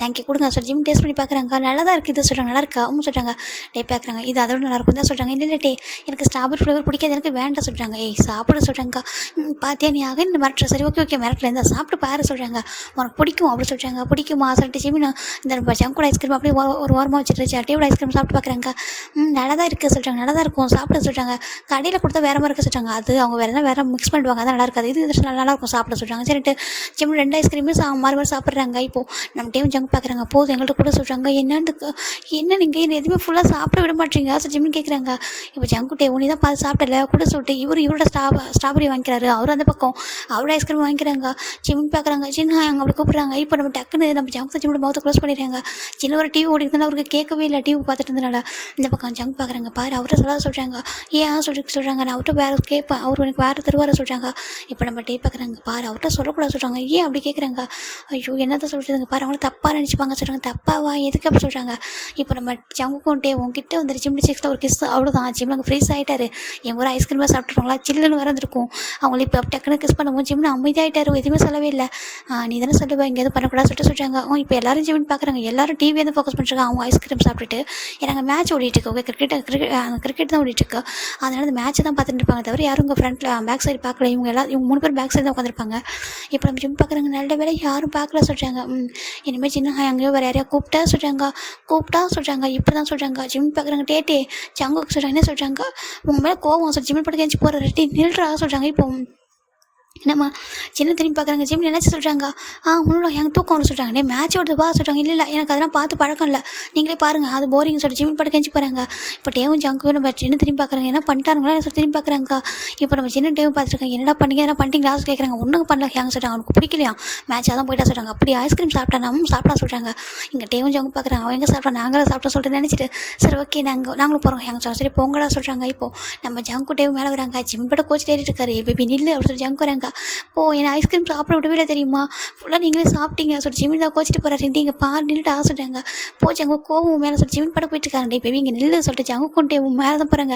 A: தேங்க்யூ கொடுங்க சொல்லி ஜிம் டேஸ்ட் பண்ணி பார்க்குறாங்க. நல்லா தான் இருக்குது இது சொல்கிறாங்க. நல்லா இருக்கா அவங்க சொல்கிறாங்க. டே பார்க்குறாங்க, இது அதோட நல்லாயிருக்கும் தான் சொல்கிறாங்க. இல்லை டே எனக்கு ஸ்ட்ராபெரி ஃப்ளேவர் பிடிக்காது, எனக்கு வேண்டாம் சொல்கிறாங்க. சாப்பிட சொல்கிறாங்க. பார்த்தியா நீ ஆக இந்த மிரட்டுற, சரி ஓகே மிரட்டில் இருந்தால் சாப்பிட்டு பாரு சொல்கிறாங்க. உனக்கு பிடிக்கும் அப்படி சொல்கிறாங்க. பிடிக்குமா சொல்லிட்டு ஜிமினும் இந்த ஜங்கோட ஐஸ்கிரீம் அப்படியே ஒரு வாரமாக வச்சுட்டு டேவோட ஐஸ்கிரீம் சாப்பிட்டு பார்க்குறாங்க. நல்லா தான் இருக்குது சொல்கிறாங்க. நல்லா தான் இருக்கும் சாப்பிட சொல்கிறாங்க. கடையில் கொடுத்தா வேறு மாதிரி இருக்க சொல்கிறாங்க. அது அவங்க வேறு மிக்ஸ் பண்ணிடுவாங்க, அதான் நல்லா இருக்காது, இது நல்லாயிருக்கும் சாப்பிட சொல்கிறாங்க. சரிட்டு ஜிம் 2 ஐஸ்கிரீமே மாறி மாறி சாப்பிட்றாங்க. இப்போது நம்ம டைம் ஜங்க் பார்க்குறாங்க. போதும் எங்கள்கிட்ட கூட சொல்கிறாங்க. என்ன நீங்கள் எதுவுமே ஃபுல்லாக சாப்பிட விட மாட்டீங்க ஸோ ஜிம்னு கேட்குறாங்க. இப்போ ஜங்கு டே உனி தான் பார்த்து சாப்பிடல கூட சொல்லிட்டு இவரோட ஸ்ட்ராபெரி வாங்கிக்கிறாரு. அவர் அந்த பக்கம் அவரோட ஐஸ்கிரீம் வாங்கிக்கிறாங்க. ஜிம்னு பார்க்குறாங்க. சின்ன அங்கே அப்படி கூப்பிட்றாங்க. இப்போ நம்ம டக்குன்னு நம்ம ஜங்க் ஜிம்மோட மவுத்தை க்ளோஸ் பண்ணிடுறாங்க. சின்ன ஒரு டிவி ஓடிக்கிறதுனால அவருக்கு கேட்கவே இல்லை. டிவி பார்த்துட்டு இருந்தனால இந்த பக்கம் ஜங்க் பார்க்குறாங்க. பாரு அவரை சொல்கிறாங்க. ஏன் சொல்கிறாங்க, நான் அவர்கிட்ட வேறு கேட்பேன், அவர் எனக்கு வேறு தருவார சொல்கிறாங்க. இப்போ நம்ம டே பார்க்குறாங்க. பாரு அவர்கிட்ட சொல்லக்கூடாது சொல்கிறாங்க. ஏன் அப்படி கேட்குறாங்க. ஐயோ என்னதான் சொல்லிட்டுங்க பாரு, அவங்கள தப்பாக நினச்சிப்பாங்க சொல்கிறாங்க. தப்பாவா எதுக்கு அப்படி சொல்கிறாங்க. இப்போ நம்ம ஜங்குக்கும் டே உங்ககிட்ட வந்து ஜிம்னி சிக்ஸில் ஒரு கிஸ் அவ்வளோதான். ஜிம்மில் அங்கே ஃப்ரீஸ் ஆகிட்டாரு. எங்கள் ஒரு ஐஸ்கிரீமாக சாப்பிட்ருவாங்களா சில்லுன்னு வரந்துருக்கும். அவங்கள இப்போ டக்குன்னு கிஸ் பண்ணுவோம். ஜிம்னு அமைதியாகிட்டாரு, எதுவுமே சொல்லவே இல்லை. நீ தானே சொல்லுவேன் இங்கே எதுவும் பண்ணக்கூடாது சொல்கிறாங்க. இப்போ எல்லாரும் ஜிம்னு பார்க்குறாங்க. எல்லாரும் டிவி வந்து ஃபோக்கஸ் பண்ணிருக்காங்க. அவங்க ஐஸ்கிரீம் சாப்பிட்டுட்டு எனக்கு மேட்ச் ஓடிட்டுருக்கு. கிரிக்கெட் தான் ஓடிட்டுருக்கு. அதனால அந்த மேட்ச் தான் பார்த்துட்டு இருப்பாங்க தவிர யாரும் உங்கள் ஃப்ரண்ட்டில் பேக் சைடு பார்க்கல. இவங்க 3 பேர் பேக் சைடு தான் உட்காந்துருப்பாங்க. இப்போ நம்ம ஜிம் பார்க்குறாங்க. நல்ல வேலை யாரும் பார்க்கல சொல்கிறாங்க. இனிமேல் சின்ன அங்கேயோ வேறு யாரையா கூப்பிட்டா சொல்கிறாங்க. இப்படி தான் சொல்கிறாங்க. ஜிம் பார்க்குறாங்க. டே ஜங்குக்கு சொல்கிறாங்க. என்ன சொல்கிறாங்க, உங்கள் மேலே கோவம் சொல்லி ஜிம்மில் படுக்க எஞ்சி போகிற ரெட்டி நில்றா சொல்கிறாங்க. இப்போ என்னம்மா சின்ன திரும்பி பார்க்குறாங்க. ஜிம்மில் என்ன சொல்கிறாங்க, ஒன்றும் எனக்கு தூக்கம் ஒன்று சொல்கிறாங்க. மேட்ச் ஓடுதுப்பா சொல்கிறாங்க. இல்லை எனக்கு அதெல்லாம் பார்த்து பழக்கம் இல்லை, நீங்களே பாருங்கள் அது போரிங் சொல்லி ஜிம்மில் படுக்க எஞ்சி போகிறாங்க. இப்போ டேவும் ஜங்கும் நம்ம சின்ன திரும்பி பார்க்குறாங்க. என்ன பண்ணிட்டாங்களா சொல்லி திரும்பி பார்க்குறாங்க. இப்போ நம்ம சின்ன டேவும் பார்த்துருக்காங்க. என்னடா பண்ணிங்க என்ன பண்ணிட்டீங்க லாஸ்ட் கேட்குறாங்க. ஒன்றும் பண்ணல ஹேங்க சொல்கிறாங்க. அவனுக்கு பிடிக்கலையா மேட்ச் அதான் போயிட்டா சொல்கிறாங்க. அப்படி ஐஸ்கிரீம் சாப்பிட்டா சொல்கிறாங்க. இங்கே டேவும் ஜங்கும் பார்க்குறாங்க. அவங்க எங்கே சாப்பிட்டா நாங்களும் சாப்பிட்டா சொல்லிட்டு நினச்சிட்டு சரி ஓகே நாங்களும் போகிறோம் ஹேங்க சொல்கிறாங்க. சரி பொங்கலா சொல்கிறாங்க. இப்போது நம்ம ஜங்கு டேவும் மேலே வராங்க. ஜிம் பட கோச் தேடிட்டு இருக்காரு. பேபி நில்லு அப்படின்னு சொல்லி ஜங்கு வராங்க. என்ன ஐஸ்கிரீம் சாப்பிட விடவே தெரியுமா, ஃபுல்லாக நீங்களே சாப்பிட்டீங்க சொல்லி ஜிமின் தான் கோச்சிட்டு போகிறாரு. இங்கே பாரு நின்றுட்டு ஆசைட்டாங்க. போச்சு அங்கே கோவம் மேலே சொல்லி ஜிமின் பட போயிட்டு இருக்காங்க. பேபி இங்கே நில்லு சொல்லிட்டு ஜங்குக்குண்டே மேலே தான் போகிறாங்க.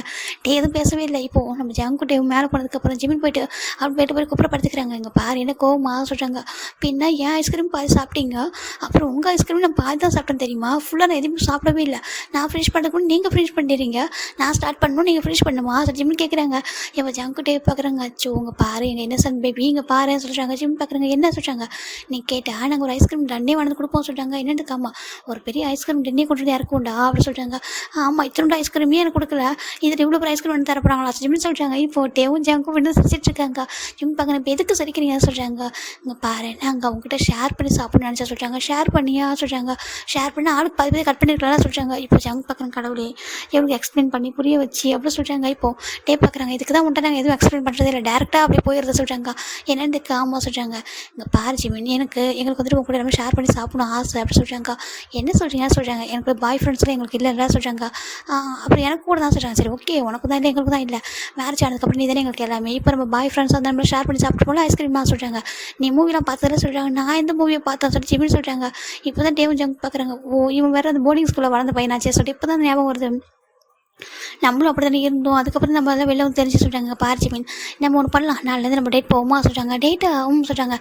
A: எதுவும் பேசவே இல்லை. இப்போது நம்ம ஜங்குட்டே மேலே போனதுக்கப்புறம் ஜிமின் போயிட்டு போய் குப்புறப்படுத்திக்கிறாங்க. இங்கே பாரு என்ன கோவமாக சொல்கிறாங்க. பின்னா ஏன் ஐஸ்கிரீம் பாதி சாப்பிட்டீங்க, அப்புறம் உங்கள் ஐஸ்கிரீம் நான் பாதி தான் சாப்பிட்டேன் தெரியுமா, ஃபுல்லாக நான் எதுவுமே சாப்பிடவே இல்லை. நான் ஃபினிஷ் பண்ணுறதுக்கு நீங்கள் ஃபினிஷ் பண்ணிடுறீங்க, நான் ஸ்டார்ட் பண்ணணும் நீங்கள் ஃபினிஷ் பண்ணுமா சொல்லி ஜிமின் கேட்குறாங்க. இப்போ ஜங்குட்டே பார்க்குறாங்க. அச்சோ உங்கள் பாரு எங்கள் இன்னசென்ட் பேபி இங்கே பாரு சொல்கிறாங்க. ஜிம் பார்க்குறாங்க. என்ன சொல்கிறாங்க, நீ கேட்டால் நாங்கள் ஒரு ஐஸ்கிரீம் டன்னே வந்து கொடுப்போம் சொல்கிறாங்க. என்னதுக்காமா ஒரு பெரிய ஐஸ்கிரீம் டன்னே கொண்டு வந்து இறக்கும்டா அப்படின்னு சொல்கிறாங்க. ஆமாம் இத்தனோட ஐஸ்கிரீமே எனக்கு கொடுக்கல, இதில் இவ்வளோ ஒரு ஐஸ்கிரீம் வந்து தரப்போறாங்களா ஜிம்னு சொல்கிறாங்க. இப்போ டேவும் ஜங்கும் வந்து சிரிச்சிட்டு இருக்காங்க. ஜிம் பார்க்குறேன். இப்போ எதுக்கு சரிக்கிறீங்க சொல்கிறாங்க. இங்கே பாரு நாங்கள் அவங்ககிட்ட ஷேர் பண்ணி சாப்பிட்ணும்னு நினச்சா சொல்கிறாங்க. ஷேர் பண்ணியா சொல்கிறாங்க. ஷேர் பண்ணி ஆளுக்கு 10 பேர் கட் பண்ணிருக்கலாம் சொல்கிறாங்க. இப்போ ஜங்க் பார்க்குறேன். கடவுளே எவ்வளோ எக்ஸ்பிளைன் பண்ணி புரிய வச்சு அப்படின்னு சொல்கிறாங்க. இப்போ டே பார்க்குறாங்க. இதுக்கு தான் உண்டை நாங்கள் எதுவும் எக்ஸ்பிளைன் பண்ணுறதே இல்லை, டேரெக்டாக அப்படியே போயிடுறது சொல்கிறாங்க. சொல்கிறாங்க. என்னதுக்கு ஆமாம் சொல்கிறாங்க. இங்கே பாரு ஜிமின், எங்களுக்கு வந்துட்டு உங்க கூட எல்லாமே ஷேர் பண்ணி சாப்பிடணும் ஆசை அப்படி சொல்கிறாங்க. என்ன சொல்கிறீங்க சொல்கிறாங்க. எனக்கு பாய் ஃப்ரெண்ட்ஸ்லாம் எங்களுக்கு இல்லை சொல்கிறாங்க. அப்புறம் எனக்கு கூட தான் சொல்கிறாங்க. சரி ஓகே, உனக்கு தான் இல்லை எங்களுக்கு தான் இல்லை, மேரேஜ் ஆனதுக்கப்புறம் நீ தானே எங்களுக்கு எல்லாமே, இப்போ நம்ம பாய் ஃப்ரெண்ட்ஸ் வந்து நம்ம ஷேர் பண்ணி சாப்பிட்டு போல ஐஸ்கிரீமா சொல்கிறாங்க. நீ மூவிலாம் பார்த்ததில்ல சொல்கிறாங்க. நான் எந்த மூவியை பார்த்தேன் சொல்லி ஜிமின் சொல்கிறாங்க. இப்போ தான் டேவும் ஜங்க் பார்க்குறாங்க. ஓ இவன் வேறு அந்த போர்டிங் ஸ்கூலில் வளர்ந்த பையனாச்சே சொல்லிட்டு இப்போ தான் ஞாபகம் வருது. நம்மளும் அப்படி தானே இருந்தோம். அதுக்கப்புறம் நம்ம அதெல்லாம் வெளில வந்து தெரிஞ்சு சொல்கிறாங்க. பாரு ஜிமின், நம்ம ஒன்று பண்ணலாம், நாளிலேருந்து நம்ம டேட் போவோமா சொல்கிறாங்க. டேட்டு சொல்கிறாங்க.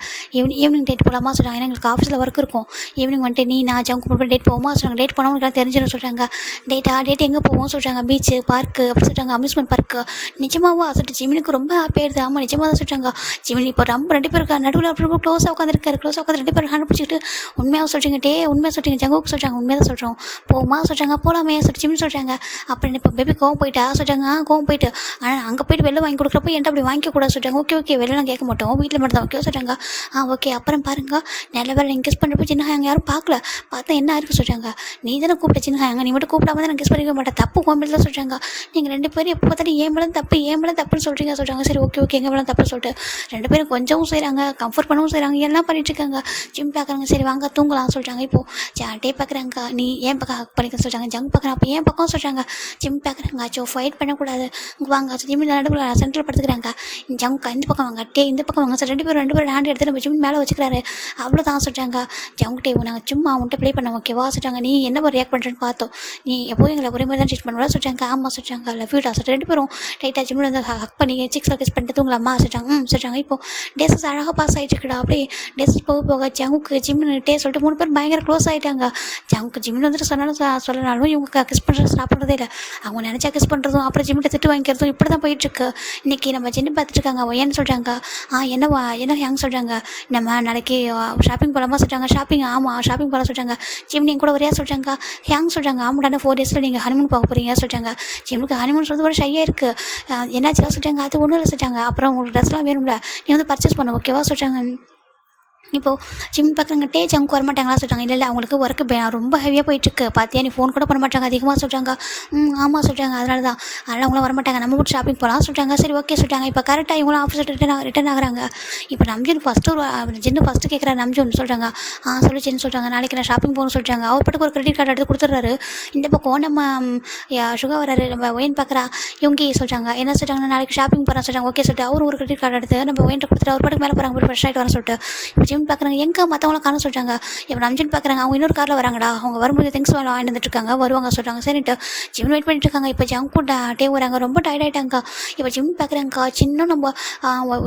A: ஈவினிங் டேட் போகலாமா சொல்கிறாங்க. ஏன்னா எங்களுக்கு ஆஃபீஸில் ஒர்க் இருக்கும். ஈவினிங் வந்துட்டு நீ நான் ஜங்க் போட்டு டேட் போவோமா சொல்கிறாங்க. டேட் போனால் உங்களுக்கு தெரிஞ்சிடும் சொல்கிறாங்க. டேட் எங்கே போவோம் சொல்கிறாங்க. பீச்சு, பார்க்கு அப்படி சொல்கிறாங்க. Amusement park. நிஜமாவா சொல்லிட்டு ஜிமினுக்கு ரொம்ப ஹாப்பியாகிடுது. ஆமாம் நிஜமாக தான் சொல்கிறாங்க. ஜிமின் இப்போ ரொம்ப 2 பேருக்கு நடுவில் அப்படி ரொம்ப க்ளோஸாக உட்காந்துருக்காரு. 2 பேரும் ஹேண்ட் பிடிச்சிக்கிட்டு உண்மையாக சொல்கிறீங்க உண்மையாக சொல்கிறீங்க ஜங்குக்கு சொல்கிறாங்க. உண்மையாக தான் சொல்கிறோம், போமா சொல்கிறாங்க. போகலாமே சொல்லிட்டு ஜிமின் சொல்கிறாங்க. அப்படின்னு இப்போ பேபி கோவம் போயிட்டா சொல்கிறாங்க. கோவம் போயிட்டு ஆனால் அங்கே போய்ட்டு வெளில வாங்கி கொடுக்குறப்போ என்கிட்ட அப்படி வாங்கிக்கூடாது சொல்கிறாங்க. ஓகே வெளிலாம் கேட்க மாட்டோம், வீட்டில் மட்டும் தான் ஓகே சொல்கிறாங்க. ஓகே அப்புறம் பாருங்க, நல்ல வேலை நீங்கள் கிஸ் பண்ணுறப்போ சின்ன அங்கே யாரும் பார்க்கல, பார்த்தா என்ன இருக்குது சொல்கிறாங்க. நீ தானே கூப்பிட்ட சின்ன அங்கே, நீ மட்டும் கூப்பிடாம தான் நான் கிஸ் பண்ணிக்க மாட்டேன், தப்பு கோம்பில் தான் சொல்கிறாங்க. நீங்கள் 2 பேரும் எப்போ பார்த்தாலும் ஏன் மேலே தப்புன்னு சொல்கிறீங்க சொல்கிறாங்க. சரி ஓகே எங்கள் மேலே தப்பு சொல்லிட்டு 2 பேரும் கொஞ்சமும் செய்கிறாங்க, கம்ஃபர்ட் பண்ணவும் செய்கிறாங்க, எல்லாம் பண்ணிட்டு இருக்காங்க. ஜிம் பார்க்குறாங்க. சரி வாங்க தூங்கலாம் சொல்கிறாங்க. இப்போது டே பார்க்குறாங்க. நீ ஏன் பக்கம் ஹக் பண்ணிக்க சொல்கிறாங்க. ஜங்க் பார்க்குறேன். அப்போ ஏன் பக்கம் சொல்கிறாங்க. ஜிம் பார்க்குறாங்க. ஃபைட் பண்ணக்கூடாது, வாங்க ஜிம்மில் நடுவில் சென்டரில் படுத்துக்கிறாங்க. ஜங்க் இந்த பக்கம் வாங்க, இந்த பக்கம் வாங்க சார். 2 பேரும் ஹேண்ட் எடுத்து நம்ம ஜிம் மேலே வச்சுக்கிறாரு. அவ்வளோதான் சொல்கிறாங்க. ஜங்க் நாங்கள் சும்மா அவன்கிட்ட ப்ளே பண்ண ஓகேவா சொல்கிறாங்க. நீ என்ன ஒரு ரியாக்ட் பண்ணுறேன்னு பார்த்தோம், நீ எப்போவும் எங்களை ஒரே மாதிரி தான் ட்ரீட் பண்ணுவா சொல்கிறாங்க. ஆமாம் சொல்கிறாங்க. லவ் யூ டா சொல்லிட்டு 2 பேரும் டைட்டாக ஜிம்மில் வந்து ஹக் பண்ணி சிக்ஸ் கிஸ் பண்ணிட்டு தூங்கலாமா சொல்கிறாங்க. சொல்கிறாங்க. இப்போது டேஸஸ் அழகாக பாஸ் ஆகிட்டு இருக்குடா. அப்படியே டேஸஸ் போக ஜங்குக்கு ஜிம்னு சொல்லிட்டு 3 பேர் பயங்கர க்ளோஸ் ஆகிட்டாங்க. ஜங்குக்கு ஜிம்னு வந்துட்டு சொல்லனாலும் இவங்க கிஸ் பண்ணுறது ஸ்டாப் பண்ணுறதே இல்லை. அவங்க நினச்சா கிஸ் பண்ணுறதும் அப்புறம் ஜிம்மிட்ட திட்டு வாங்கிக்கிறதும் இப்படி தான் போயிட்டுருக்கு. இன்றைக்கி நம்ம ஜின்னு பார்த்துட்டு இருக்காங்க. ஏன்னு சொல்கிறாங்க. என்ன ஹேங் சொல்கிறாங்க. நம்ம நாளைக்கு ஷாப்பிங் போகலாமா சொல்கிறாங்க. ஆமாம் ஷாப்பிங் போகலாம் சொல்கிறாங்க. ஜிம் நீங்கள் கூட வரையா சொல்கிறாங்க. ஹேங் சொல்கிறாங்க. ஆமாடான 4 டேஸில் நீங்கள் ஹனிமூன் போக போகிறீங்க சொல்கிறாங்க. ஜிம்முக்கு ஹனிமூன் சொல்கிறது ஒரு ஷையாக இருக்குது. என்னாச்சுலாம் சொல்கிறாங்க. அது ஒன்றும் இல்லை சொல்கிறாங்க. அப்புறம் உங்களுக்கு ட்ரெஸ்லாம் வேணும்ல, நீ வந்து பர்ச்சேஸ் பண்ண ஓகேவா சொல்கிறாங்க. இப்போது ஜிம் பார்க்குறங்க ஜங்க் வரமாட்டாங்களா சொல்கிறாங்க. இல்லை அவங்களுக்கு ஒர்க்கு ரொம்ப ஹெவியாக போயிட்டுருக்கு, பார்த்தியா நீ ஃபோன் கூட பண்ண மாட்டாங்க அதிகமாக சொல்கிறாங்க. ஆமாம் சொல்கிறாங்க. அதனால அவங்களும் வரமாட்டாங்க, நம்ம கூட ஷாப்பிங் போகலாம் சொல்கிறாங்க. சரி ஓகே சொல்கிறாங்க. இப்போ கரெக்டாக இவங்களும் ஆஃபீஸ் ரிட்டன் ஆகுறாங்க. இப்போ நம்ஜூன் ஃபஸ்ட்டு கேட்குறாரு. நம்ஜூன் சொல்கிறாங்க. சொல்லி சின்ன சொல்கிறாங்க. நாளைக்கு நான் ஷாப்பிங் போகணும்னு சொல்கிறாங்க. அவர் பாட்டுக்கு ஒரு கிரெடிட் கார்டு எடுத்து கொடுத்துட்றாரு. இந்த பக்கம் நம்ம சுகா வராரு. நம்ம ஒயின் பார்க்குறா இவங்க சொல்கிறாங்க. என்ன சொல்கிறாங்கன்னா நாளைக்கு ஷாப்பிங் போகிறேன் சொல்கிறாங்க. ஓகே சொல்லிட்டு அவரும் ஒரு கிரெடிட் கார்டு எடுத்து நம்ம ஒயின்ட்ட கொடுத்துட்டு அவர் பாட்டுக்கு மேலே போகிறாங்க, ஃப்ரெஷ் ஆகிட்டு வரேன் சொல்லிட்டு. ஜிம் பார்க்குறாங்க. எங்கே மற்றவங்களாம் காணும் சொல்கிறாங்க. இப்போ நம்ஜின் பார்க்குறாங்க. அவங்க இன்னொரு காரில் வராங்கடா. அவங்க வரும்போது திங்ஸ் வாங்கிட்டு வந்துட்டுருக்காங்க, வருவாங்க சொல்கிறாங்க. சரிட்டு ஜிம் வெயிட் பண்ணிட்டு இருக்காங்க. இப்போ ஜங்கு டே வராங்க. ரொம்ப டயர்ட் ஆகிட்டாங்க. இப்போ ஜிம் பார்க்குறாங்க. சின்ன நம்ம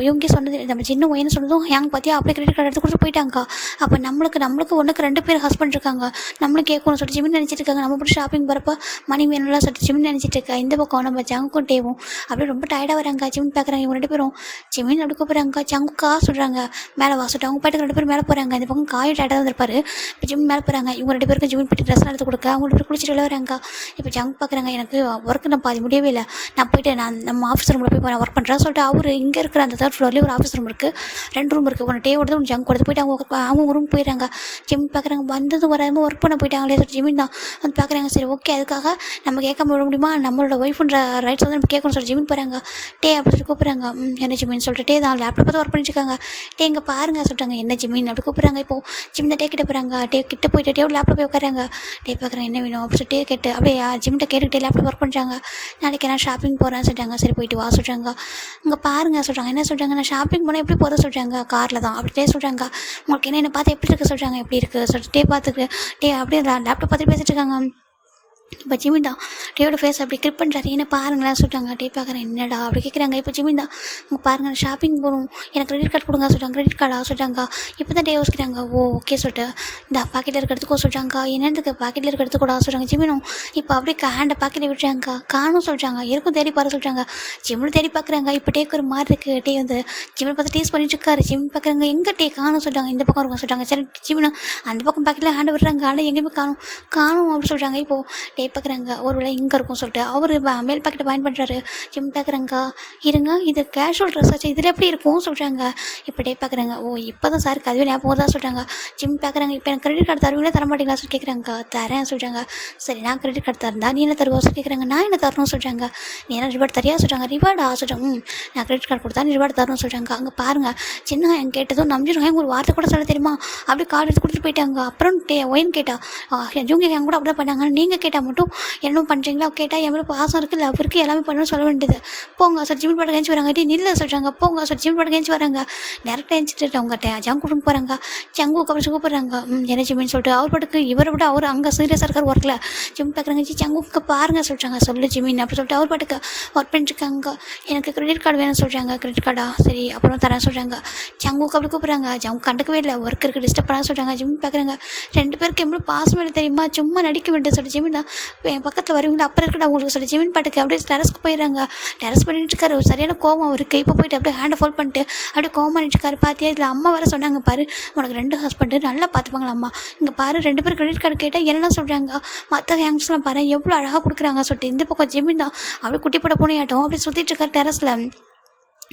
A: இவங்க சொன்னது நம்ம சின்ன ஒயன்னு சொன்னதும் ஹேங் பார்த்தியா அப்படியே கிரெடிட் கார்டு எடுத்து கொடுத்து போயிட்டாங்க. அப்போ நம்மளுக்கு ஒன்றுக்கு 2 பேர் ஹஸ்பண்ட் இருக்காங்க, நம்மளும் கேட்கணும்னு சொல்லிட்டு ஜிம் நினச்சிட்டு இருக்காங்க. நம்ம போட்டு ஷாப்பிங் போகிறப்ப மணி வேணும்லாம் சொல்லிட்டு ஜிம் நினச்சிட்டு இருக்கா. இந்த பக்கம் நம்ம ஜங்கும் டேவும் அப்படியே ரொம்ப டயர்டாக வராங்க. ஜிம் பார்க்குறாங்க. இவங்க 2 பேரும் ஜிமின் அப்படி கூப்பிட்றாங்க. ஜங்குக்கா சொல்கிறாங்க. மேலே வா சொல்லிட்டு அவங்க பாட்டுக்கு 2 பேர் மேலே போகிறாங்க. இந்த பக்கம் காய் டேட்டாக வந்திருப்பாரு. இப்போ ஜிம் மேலே போகிறாங்க. இவங்க 2 பேருக்கு ஜிம் போய்ட்டு ட்ரெஸ்லாம் எடுத்து கொடுக்க அவங்க 2 பேர் குளிச்சுட்டு வராங்க. இப்போ ஜங்க் பார்க்குறாங்க. எனக்கு ஒர்க்கு நான் பாதி முடியவே இல்லை, நான் போய்ட்டு நம்ம ஆஃபீஸ் ரூமில் போய் ஒர்க் பண்ணுறேன் சொல்லிட்டு அவர் இங்கே இருக்கிற அந்த 3rd ஃப்ளோர்லேயே ஒரு ஆஃபீஸ் ரூம் இருக்குது, 2 ரூம் இருக்குது. ஒன்று டே ஓடுது, ஒன்று ஜங்க் கொடுத்து போய்ட்டு அவங்க ரூம் போயிடுறாங்க. ஜிம் பார்க்குறாங்க. வந்ததும் வராமல் ஒர்க் பண்ண போயிட்டாங்களே சொல்லிட்டு ஜிமின் தான் வந்து பார்க்குறாங்க. சரி ஓகே அதுக்காக நம்ம கேட்காம விட முடியுமா, நம்மளோட ஒய்ஃபுன்ற ரைட்ஸ் வந்து நம்ம கேட்கணும்னு சொல்லி ஜிமின் போகிறாங்க. டே அப்படி சொல்லி கூப்பிட்றாங்க. என்ன ஜிமின் சொல்லிட்டு டே தான் லேப்டாப் பார்த்து ஒர்க் பண்ணிட்டு இருக்காங்க. டே இங்கே பாருங்க சொல்லிட்டாங்க. என்ன ஜிமின் அப்படி கூப்பிட்றாங்க. இப்போது ஜிம் டே கிட்ட போகிறாங்க. டே கிட்ட போயிட்டு டே லேப்டாப் போய் உட்காராங்க. டே பார்க்குறாங்க என்ன வேணும் அப்படி சொல்லிட்டு கேட்டு அப்படியே ஜிம்கிட்ட கேட்டுக்கிட்டே லேப்டாப் ஒர்க் பண்ணுறாங்க. நாளைக்கு நான் ஷாப்பிங் போகிறேன்னு சொல்லிட்டாங்க. சரி போயிட்டு வா சொல்கிறாங்க. இங்கே பாருங்க சொல்கிறாங்க. என்ன சொல்கிறாங்க, நான் ஷாப்பிங் போனால் எப்படி போகிற சொல்கிறாங்க, காரில் தான் அப்படியே சொல்கிறாங்க. உங்களுக்கு என்ன பார்த்து எப்படி இருக்குது சொல்கிறாங்க. எப்படி இருக்குது சொல்லிட்டு டே பார்த்துக்கு டே அப்படியே லேப்டாப் பார்த்துட்டு பேசிட்டு இருக்காங்க. இப்போ ஜிமின் தான் டேயோட ஃபேஸ் அப்படி கிரிப் பண்ணுறாரு. என்ன பாருங்களேன் சொல்லிட்டாங்க. டே பார்க்குறேன். என்னடா அப்படி கேட்குறாங்க. இப்போ ஜிமின் தான் உங்கள் பாருங்கள் ஷாப்பிங் போகணும், எனக்கு கிரெடிட் கார்டு கொடுங்க சொல்லிட்டாங்க. கிரெடிட் கார்டா சொல்லிட்டாங்க. இப்போ தான் டே யோசிக்கிறாங்க. ஓகே சொல்லிட்டு இந்த பாக்கெட்டில் இருக்கிறதுக்கோ சொல்லிட்டாங்க. என்னதுக்கு பாக்கெட்டில் இருக்கிறது கூட சொல்கிறாங்க. ஜிமினும் இப்போ அப்படியே ஹேண்டை பாக்கெட்டில் விட்டுறாங்க. காணும் சொல்லிட்டாங்க. இருக்கும் தேடி பாரு சொல்லிட்டாங்க. ஜிம்மில் தேடி பார்க்குறாங்க. இப்போ டேக்கு ஒரு மாதிரி இருக்குது. டே வந்து ஜிம்மில் பார்த்து டேஸ்ட் பண்ணிட்டு இருக்காரு. ஜிம் பார்க்குறாங்க. எங்கே டே காணும் சொல்லிட்டாங்க. இந்த பக்கம் இருக்கும் சொல்லிட்டாங்க. சரி ஜிமினும் அந்த பக்கம் பாக்கெட்டில் ஹேண்டை விடுறாங்க. ஆனால் எங்கேயுமே காணும் அப்படின்னு சொல்லிட்டாங்க. இப்போது அப்படியே பார்க்குறாங்க ஒரு வேளை இங்கே இருக்கும் சொல்லிட்டு அவர் மேல் பாக்கெட்டை பாயிண்ட் பண்ணுறாரு. ஜிம் பார்க்குறாங்க, இருங்க இது கேஷுவல் ட்ரெஸ் ஆச்சு, இதில் எப்படி இருக்கும் சொல்கிறாங்க. இப்படியே பார்க்குறாங்க, ஓ இப்போ தான் சாருக்கு அதுவே ஞாபகம் தான் சொல்கிறாங்க. ஜிம் பார்க்குறாங்க, இப்போ எனக்கு கிரெடிட் கார்டு தருவீங்களா தர மாட்டீங்களா சொல்லி கேட்குறாங்க. தரேன் சொல்கிறாங்க. சரி நான் கிரெடிட் கார்டு தரேன், நீ என்ன தருவா சொல்லி கேட்குறாங்க. நான் என்ன தரணும்னு சொல்கிறாங்க. நீ என்ன ரிவார்டு தரியா சொல்கிறாங்க. ரிவார்டா சொல்கிறாங்க. நான் கிரெடிட் கார்டு கொடுத்தா நீ ரிவார்டு தரணும்னு சொல்கிறாங்க. அங்கே பாருங்கள், சின்ன என் கேட்டதும் நம்பிடுவாங்க, ஒரு வார்த்தை கூட சொல்ல தெரியுமா, அப்படி கார்டு எடுத்து கொடுத்துட்டு போயிட்டாங்க. அப்புறம் ஒயின் கேட்டா, ஜூங்க என் கூட அப்படி பண்ணாங்க, நீங்கள் கேட்டால் மட்டும் என்ன பண்ணுறீங்களா, கேட்டால் எவ்வளோ பாசம் இருக்குது அவருக்கு எல்லாமே பண்ணணும்னு சொல்ல வேண்டியது. போங்க சார் ஜிம் பாட்டு கழிச்சு வராங்க. நில்ல சொல்கிறாங்க. போங்க சார் ஜிம் பாட்டு கழிச்சு வராங்க. டேரக்டாக எழுச்சிட்டு அவங்க ஜங்கு கூப்பிட்டு போகிறாங்க. ஜங்குக்கு அப்புறம் கூப்பிட்றாங்க. என்ன ஜிம்மின்னு சொல்லிட்டு அவர் பாட்டுக்கு இவரை விட அவர் அங்கே சீரியஸாக இருக்கார் ஒர்க்கில். ஜிம் பார்க்குறாங்க. ஜங்குக்கு பாருங்க சொல்கிறாங்க. சொல்லு ஜிம்மின் அப்படி சொல்லிட்டு அவர் பாட்டுக்கு ஒர்க் பண்ணிட்டுருக்காங்க. எனக்கு கிரெடிட் கார்டு வேணும்னு சொல்கிறாங்க. கிரெடிட் கார்டா சரி அப்புறம் தரேன் சொல்கிறாங்க. ஜங்குக்கு அப்படி கூப்பிட்றாங்க. ஜங்கு கண்டுக்கவே இல்லை, ஒர்க் இருக்குது டிஸ்டர்ப் பண்ண சொல்கிறாங்க. ஜிம் பார்க்குறாங்க. 2 பேருக்கு எவ்வளோ பாசம் இல்லை தெரியுமா, சும்மா நடிக்க வேண்டிய சொல்லி ஜிமின் தான் என் பக்கத்தில் வருவீங்களா அப்புறம் இருக்கடா உங்களுக்கு சொல்லி ஜிமின் பாட்டுக்கு அப்படியே டெரஸ்க்கு போயிடுறாங்க. டெரஸ் பண்ணிட்டு இருக்காரு. ஒரு சரியான கோவம் அவருக்கு. இப்போ போயிட்டு அப்படியே ஹேண்டை ஃபோல்ட் பண்ணிட்டு அப்படியே கோவம் பண்ணிட்டு இருக்காரு. பார்த்தியா இதில் அம்மா வர சொன்னாங்க பாரு, உனக்கு 2 ஹஸ்பண்டு நல்லா பார்த்துப்பாங்களா அம்மா, இங்கே பாரு 2 பேர் கிரெடிட் கார்டு கேட்டால் என்னென்ன சொல்கிறாங்க, மற்ற யங்ஸ்லாம் பாரு எவ்வளோ அழகாக கொடுக்குறாங்க சொல்லிட்டு இந்த பக்கம் ஜிமின் தான் அப்படியே குட்டி போட பூனையாட்டம் அப்படி சுற்றிட்டு இருக்காரு டெரஸில்.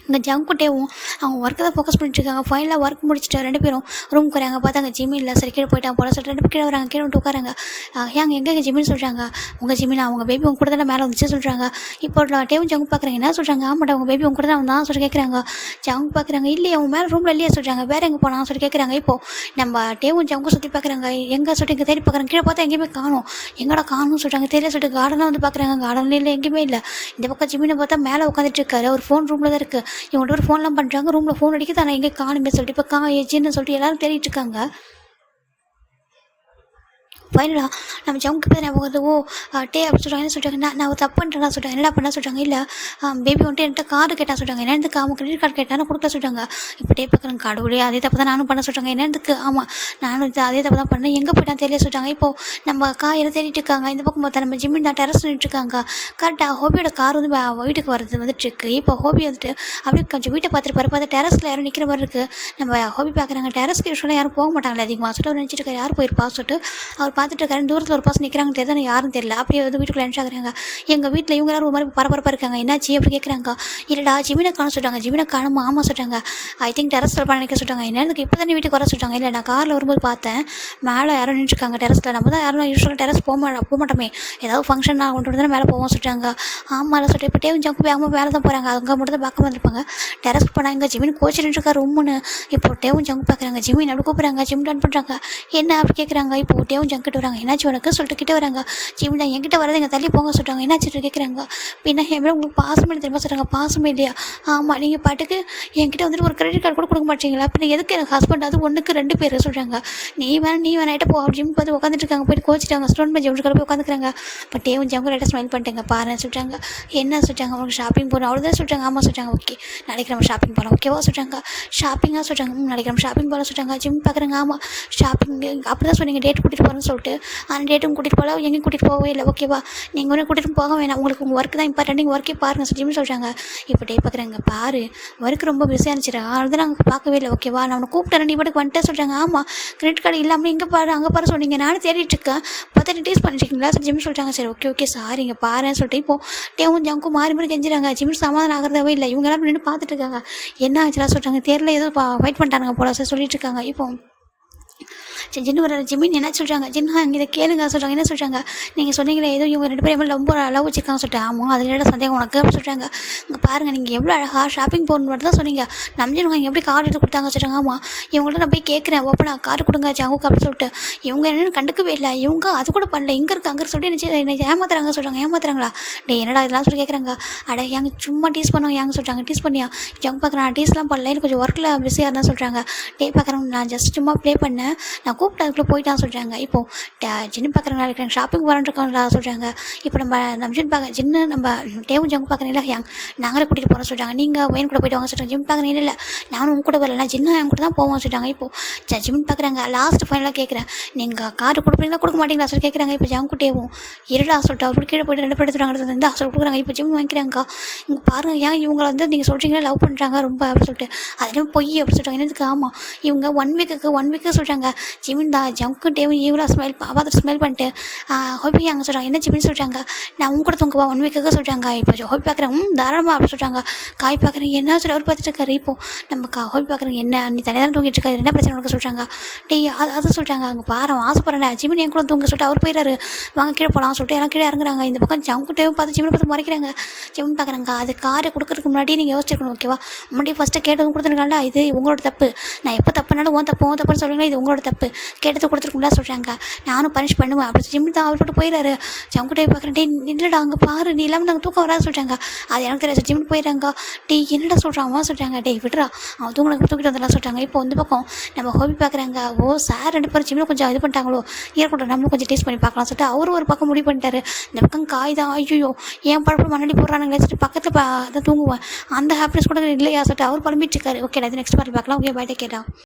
A: இங்கே ஜங்குட்டேவும் அவங்க ஒர்க்கை தான் ஃபோக்கஸ் பண்ணிட்டுருக்காங்க. ஃபைனலாக ஒர்க் முடிச்சுட்டு 2 பேரும் ரூமுக்கு வராங்க. பார்த்தாங்க ஜிம்மி இல்லை, சரி கீழே போயிட்டாங்க போல சொல்லிட்டு 2 பேர் கீழே வராங்க. கீழே விட்டு உட்காராங்க. ஏங்க எங்கே ஜிம்மின்னு சொல்கிறாங்க. உங்கள் ஜிம்மினா அவங்க பேபி உங்க கூட தானே மேலே வந்துச்சு சொல்கிறாங்க. இப்போ டேவும் ஜங்கு பார்க்குறாங்க. என்ன சொல்கிறாங்க. ஆமாட்டா உங்கள் பேபி உங்க கூட தான் வந்தான் சொல்லி கேட்குறாங்க. ஜங்கு பார்க்குறாங்க. இல்லையே அவங்க மேலே ரூமில் இல்லையா சொல்கிறாங்க. வேறு எங்கே போனான்னு சொல்லி கேட்குறாங்க. இப்போது நம்ம டேவும் ஜங்கு சுற்றி பார்க்குறாங்க. எங்கே சொல்லிட்டு இங்கே தேடி பார்க்குறாங்க. கீழே பார்த்தா எங்கேயுமே காணும். எங்கடா காணும்னு சொல்கிறாங்க. தெரியல சொல்லிட்டு கார்டனாக வந்து பார்க்குறாங்க. கார்டனில் இல்லை, எங்கேயுமே இல்லை. இந்த பக்கம் ஜிம்மினை பார்த்தா மேலே உட்காந்துட்டு இருக்காரு. ஒரு ஃபோன் ரூமில் தான் இருக்குது. இவங்கள்ட்ட ஒரு ஃபோன்லாம் பண்ணுறாங்க. ரூமில் ஃபோன் அடிக்குது, ஆனால் எங்கே காணுமே சொல்லிட்டு இப்போ ஏஜின்னு சொல்லிட்டு எல்லாரும் தேடிட்டு இருக்காங்க. ஃபைனலாக நம்ம ஜவுக்கு பேர் ஞாபகம் வருது. ஓ டே அப்படி சொல்கிறாங்க. என்ன சொல்கிறாங்க. நான் ஒரு தப்பு பண்ணுறேன் சொல்கிறாங்க. என்னடா பண்ண சொல்கிறாங்க. இல்லை பேபி வந்துட்டு என்கிட்ட கார்டு கேட்டால் சொல்கிறாங்க. என்னதுக்கு அவன் கிரெடிட் கார்டு கேட்டால் கொடுக்க சொல்கிறாங்க. இப்போ டே பார்க்குறேன். கடவுளே அதே தப்பு தான் நானும் பண்ண சொல்கிறாங்க. என்னதுக்கு. ஆமாம் நானும் அதே தப்பு தான் பண்ணேன். எங்கே போய்ட்டான் தெரியல சொல்கிறாங்க. இப்போது நம்ம காயில் தேடிட்டு இருக்காங்க. இந்த பக்கம் பார்த்தா நம்ம ஜிம்மின் தான் டெரஸ் நின்றுட்டுருக்காங்க. கரெக்டாக ஹோபியோட கார் வந்து வீட்டுக்கு வரது வந்துட்டுருக்கு. இப்போ ஹோபி வந்துட்டு அப்படியே கொஞ்சம் வீட்டை பார்த்துட்டு பார்த்து டெரஸில் யாரும் நிற்கிற மாதிரி இருக்குது. நம்ம ஹோபி பார்க்குறாங்க. டெரஸ்க்கு யூஸ்வலாக யாரும் போக மாட்டாங்களே அதிகமாக சொல்லிட்டு நினச்சிட்டு இருக்காரு. யார் போயிருப்பா சொல்லிட்டு அவர் பார்த்துட்டு இருக்காரு. தூரத்தில் ஒரு பர்சன் நிற்கிறாங்க. தெரியாது யாரும் தெரியல. அப்படியே வந்து வீட்டுக்குள்ள என்ட்ரு ஆகுறாங்க. எங்கள் வீட்டில் இவங்க யாரும் ஒரு மாதிரி பரபரப்பாக இருக்காங்க. என்னாச்சு அப்படி கேட்குறாங்க. இல்லைடா ஜிமினை காண சொல்கிறாங்க. ஜிமினை காணுமா. ஆமாம் சொல்கிறாங்க. ஐ திங்க் டெரஸில் நினைக்க சொல்கிறாங்க. என்னதுக்கு இப்போ தானே வீட்டுக்கு வர சொல்கிறாங்க. இல்லை நான் காரில் வரும்போது பார்த்தேன் மேலே யாரும் நின்றுருக்காங்க டெரஸில். நம்ம தான் யாரும் யூஸ்வலாக டெரஸ் போக மாட்டோமே, ஏதாவது ஃபங்க்ஷன் நான் கொண்டு தானே மேலே போவோம் சொல்கிறாங்க. ஆமாம் சொல்லிட்டு இப்போ டேவும் ஜங்கு வேகமாக மேலே தான் போகிறாங்க. அங்கே மட்டும் தான் பார்க்க வந்துருப்பாங்க. டெரஸ்க்கு போனாங்க. ஜிமின் கோச்சு நின்றுருக்காரு ரூம்னு. இப்போ டேவும் ஜங்கு பார்க்குறாங்க. ஜிமின் அப்படி கூப்பிட்றாங்க. ஜிம் டான் பண்ணுறாங்க. என்ன அப்படி கேட்குறாங்க. இப்போ டேவும் ஜங்கிட்டு வராங்க. என்னாச்சு உனக்கு சொல்லிட்டு கிட்ட வராங்க. ஜிம் தான் என்கிட்ட வரது எங்கள் தள்ளி போங்க சொல்கிறாங்க. என்னாச்சு கேட்குறாங்க. பின்ன எவ்வளோ உங்களுக்கு பாசமே தெரியுமா சொல்கிறாங்க. பாசமே இல்லையா. ஆமாம் நீங்கள் பாட்டுக்கு என்கிட்ட வந்துட்டு ஒரு கிரெடிட் கார்டு கூட கொடுக்க மாட்டீங்களா. பின்ன எதுக்கு எனக்கு ஹஸ்பண்ட் அது 1க்கு 2 பேர் சொல்கிறாங்க. நீ வேணாயிட்ட போ ஜிம் பார்த்து உட்காந்துட்டு இருக்காங்க. போய்ட்டு கோச்சிட்டாங்க. ஸ்டோன் பெஞ்ச் எப்படி போய் உட்காந்துக்கிறாங்க. இப்போ டேவும் ஜங்கு லைட்டாக ஸ்மைல் பண்ணிட்டேங்க. பாருன்னு சொல்கிறாங்க. என்ன சொல்கிறாங்க. உங்களுக்கு ஷாப்பிங் போகணும் அவ்வளோதான் சொல்கிறாங்க. ஆமாம் சொல்கிறாங்க. ஓகே நாளைக்கு நம்ம ஷாப்பிங் போகலாம் ஓகேவா சொல்கிறாங்க. ஷாப்பிங்காக சொல்கிறாங்க. நாளைக்கு நம்ம ஷாப்பிங் போகலாம் சொல்கிறாங்க. ஜிம் பார்க்குறாங்க. ஆமாம் ஷாப்பிங் அப்படி தான் சொன்னீங்க டேட் கூட்டிகிட்டு போகிறேன்னு சொல்லிட்டு. அந்த டேட்டும் கூட்டிகிட்டு போகல, எங்கேயும் கூட்டிகிட்டு போகவே இல்லை ஓகேவா. நீங்கள் ஒன்றும் கூட்டிகிட்டு போக வேணாம், உங்களுக்கு உங்கள் ஒர்க் தான் இம்பார்ட்டன்ட், நீங்கள் ஒர்க்கே பாருங்கள் சொல்லி சொல்கிறாங்க. இப்போ டே பார்க்குறாங்க. பாரு ஒர்க் ரொம்ப பிஸியாக இருந்துச்சு, அதனால நாங்கள் பார்க்கவே இல்லை ஓகேவா. நான் உன்னை கூப்பிட்டேன் நீ பாட்டுக்கு வந்துட்டே சொல்கிறாங்க. ஆமாம் கிரெடிட் கார்டு இல்லாமல் இங்கே பாரு அங்கே பாரு சொன்னீங்க, நானும் தேடிட்டு இருக்கேன், பார்த்தா டீஸ் பண்ணிருக்கீங்களா சொல்லி ஜிம் சொல்கிறாங்க. சரி ஓகே சாரி இங்கே பாருன்னு சொல்லிட்டு இப்போ டேவும் ஜங்கும் மாறி மாறி கெஞ்சுறாங்க. ஜிம் சமாதானம் ஆகிறதாவே இல்லை. இவங்க எல்லாம் நின்று பார்த்துட்டு இருக்காங்க. என்ன ஆச்சுலாம் சொல்கிறாங்க. தெரியல ஏதோ ஃபைட் பண்ணிட்டாங்க போல சொல்லிட்டு இருக்காங்க. இப்போ ஜின்னு வர ஜிமின் என்ன சொல்கிறாங்க. ஜின்னா இங்கே இதை கேளுங்க சொல்கிறாங்க. என்ன சொல்கிறாங்க. நீங்கள் சொன்னீங்களே ஏதோ இவங்க 2 பேரும் ரொம்ப லவ் வச்சுருக்காங்க சொல்லிட்டு. ஆமாம் அதில் என்ன சந்தேகம் உனக்கு அப்படின்னு சொல்கிறாங்க. இங்கே பாருங்கள் நீங்கள் எவ்வளோ அழகாக ஷாப்பிங் போகணுன்னு மட்டும் தான் சொன்னீங்க. நம்பிடுவாங்க இங்கே எப்படி கார்டு எடுத்து கொடுத்தாங்க சொல்கிறாங்க. ஆமாம் இவங்கள்ட்ட நான் போய் கேட்குறேன் ஓப்பனாக கார்டு கொடுங்க ஜங்குக்கு அப்படின்னு சொல்லிட்டு. இவங்க என்னென்னு கண்டுக்கவே இல்லை. இவங்க அது கூட பண்ணல, இங்கே இருக்குது அங்கே சொல்லிட்டு என்ன ஏமாத்துறாங்க சொல்கிறாங்க. ஏமாத்துறாங்களா டே என்னடா இதெல்லாம் சொல்லி கேட்குறாங்க. அட எங்க சும்மா டீஸ் பண்ணுவோம் எங்க சொல்கிறாங்க. டீஸ் பண்ணியா ஜங்கு பார்க்குறேன். நான் டீஸ்லாம் பண்ணல, எனக்கு கொஞ்சம் ஒர்க்கில் பிஸியாக இருந்தால் சொல்கிறாங்க. டே பார்க்குறேன் நான் ஜஸ்ட் சும்மா ப்ளே பண்ணேன், நான் கூப்பிட்டு அதுக்குள்ளே போயிட்டான் சொல்கிறாங்க. இப்போது ஜின்னு பார்க்குறேன் இருக்கிறாங்க ஷாப்பிங் போகிறான்ருக்காங்களா சொல்கிறாங்க. இப்போ நம்ம ஜின் பார்க்க ஜின்னு நம்ம டேவும் ஜங்கு பார்க்குறீங்களா நாங்களே கூட்டிகிட்டு போகிறோம் சொல்கிறாங்க. நீங்கள் ஒயின் கூட போய்ட்டு வாங்க சொல்கிறாங்க. ஜிம் பார்க்குறீங்க இல்லை நானும் உங்க கூட வரல, ஜின்னு என் கூட தான் போவோம் சொல்கிறாங்க. இப்போது ஜிம் பார்க்குறாங்க. லாஸ்ட் ஃபைனலாக கேட்குறேன் நீங்கள் கார்டு கொடுப்பீங்களா கொடுக்க மாட்டீங்களா சொல்லி கேட்குறாங்க. இப்போ ஜங்கு டேவும் இருடா சொல்லிட்டு அவர் கீழே போய்ட்டு 2 பேர் எடுத்துகிறாங்க. இந்த ஹாஸ்டல் கொடுக்குறாங்க. இப்போ ஜிம் வாங்கிக்கிறாங்க. இங்கே பாருங்கள் ஏன் இவங்களை வந்து நீங்கள் சொல்கிறீங்களா லவ் பண்ணுறாங்க ரொம்ப அப்படின்னு சொல்லிட்டு. அதெல்லாம் பொய் அப்படி சொல்கிறாங்க. என்னதுக்கு. ஆமாம் இவங்க 1 வீக்கு சொல்கிறாங்க. ஜிமின் தான் ஜங்குட்டேவும் ஈவலாக பார்த்துட்டு ஸ்மைல் பண்ணிட்டு ஹோபி அங்கே சொல்கிறாங்க, என்ன ஜிமின்னு சொல்கிறாங்க, நான் உங்க கூட தூங்குவா 1 வீக்காக சொல்கிறாங்க. இப்போ ஹோபி பார்க்குறேன், தாராளமாக அப்படி சொல்கிறாங்க. காய் பார்க்குறேன், என்ன சொல்லி அவர் பார்த்துட்டு இருக்காரு. இப்போ நம்ம ஹோபி பார்க்குறேங்க, என்ன நீ தனியாக தான் தூங்கிட்டு இருக்காரு, என்ன பிரச்சனை உனக்கு சொல்கிறாங்க. டேய் அதை சொல்கிறாங்க, அங்கே பாரு ஆசைப்படுறேன் ஜிமின் என் கூட தூங்க சொல்லிட்டு அவர் போயிடாரு, வாங்க கீழே போகலாம் சொல்லிட்டு எல்லாம் கீழே இறங்குறாங்க. இந்த பக்கம் ஜங்குட்டேவும் பார்த்து ஜிமின் பார்த்து மறைக்கிறாங்க. ஜிமின் பார்க்குறாங்க, அது காரை கொடுக்கறதுக்கு முன்னாடி நீங்கள் யோசிச்சிருக்கணும், ஓகேவா. முன்னாடி ஃபஸ்ட்டு கேட்டதும் கொடுத்துருக்காண்டா, இது உங்களோட தப்பு. நான் எப்போ தப்புனாலும் ஓன் தப்புன்னு சொல்கிறீங்களா, இது உங்களோட தப்பு. கேட்டது கொடுத்துருக்கும்ல சொல்கிறாங்க. நானும் பனிஷ் பண்ணுவேன் அப்படி ஜிமின் தான் அவர் போட்டு போயிடாரு. ஜங்குட்டே பார்க்குறேன், டே நின்றுடா அங்கே பாரு, நீ இல்லாமல் நாங்கள் தூக்கம் வராது சொல்கிறாங்க. அது எனக்கு தெரியாது. ஜிமின் போயிடுறாங்க. டே என்னடா சொல்கிறான் அவன் சொல்கிறாங்க, டே விடுறா அவன் தூக்கிட்டு வந்துடலாம் சொல்கிறாங்க. இப்போ இந்த பக்கம் நம்ம ஹோபி பார்க்குறாங்க, ஓ சார் 2 பேரும் ஜிம்மில் கொஞ்சம் இது பண்ணிட்டாங்களோ, இருக்கட்டும் நம்மளும் கொஞ்சம் டேஸ்ட் பண்ணி பார்க்கலாம் சொல்லிட்டு அவரும் ஒரு பக்கம் முடிவு பண்ணிட்டாரு. இந்த பக்கம் காய் தான், ஐயோ ஏன் பழப்படம் மண்ணடி போடுறானுங்களே சொல்லிட்டு பக்கத்தில் தான் தூங்குவேன், அந்த ஹாப்பினஸ் கூட இல்லையா சொல்லிட்டு அவர் புலம்பிட்டு இருக்காரு. ஓகே, அது நெக்ஸ்ட் பார்த்து பார்க்கலாம். Okay, bye, take care.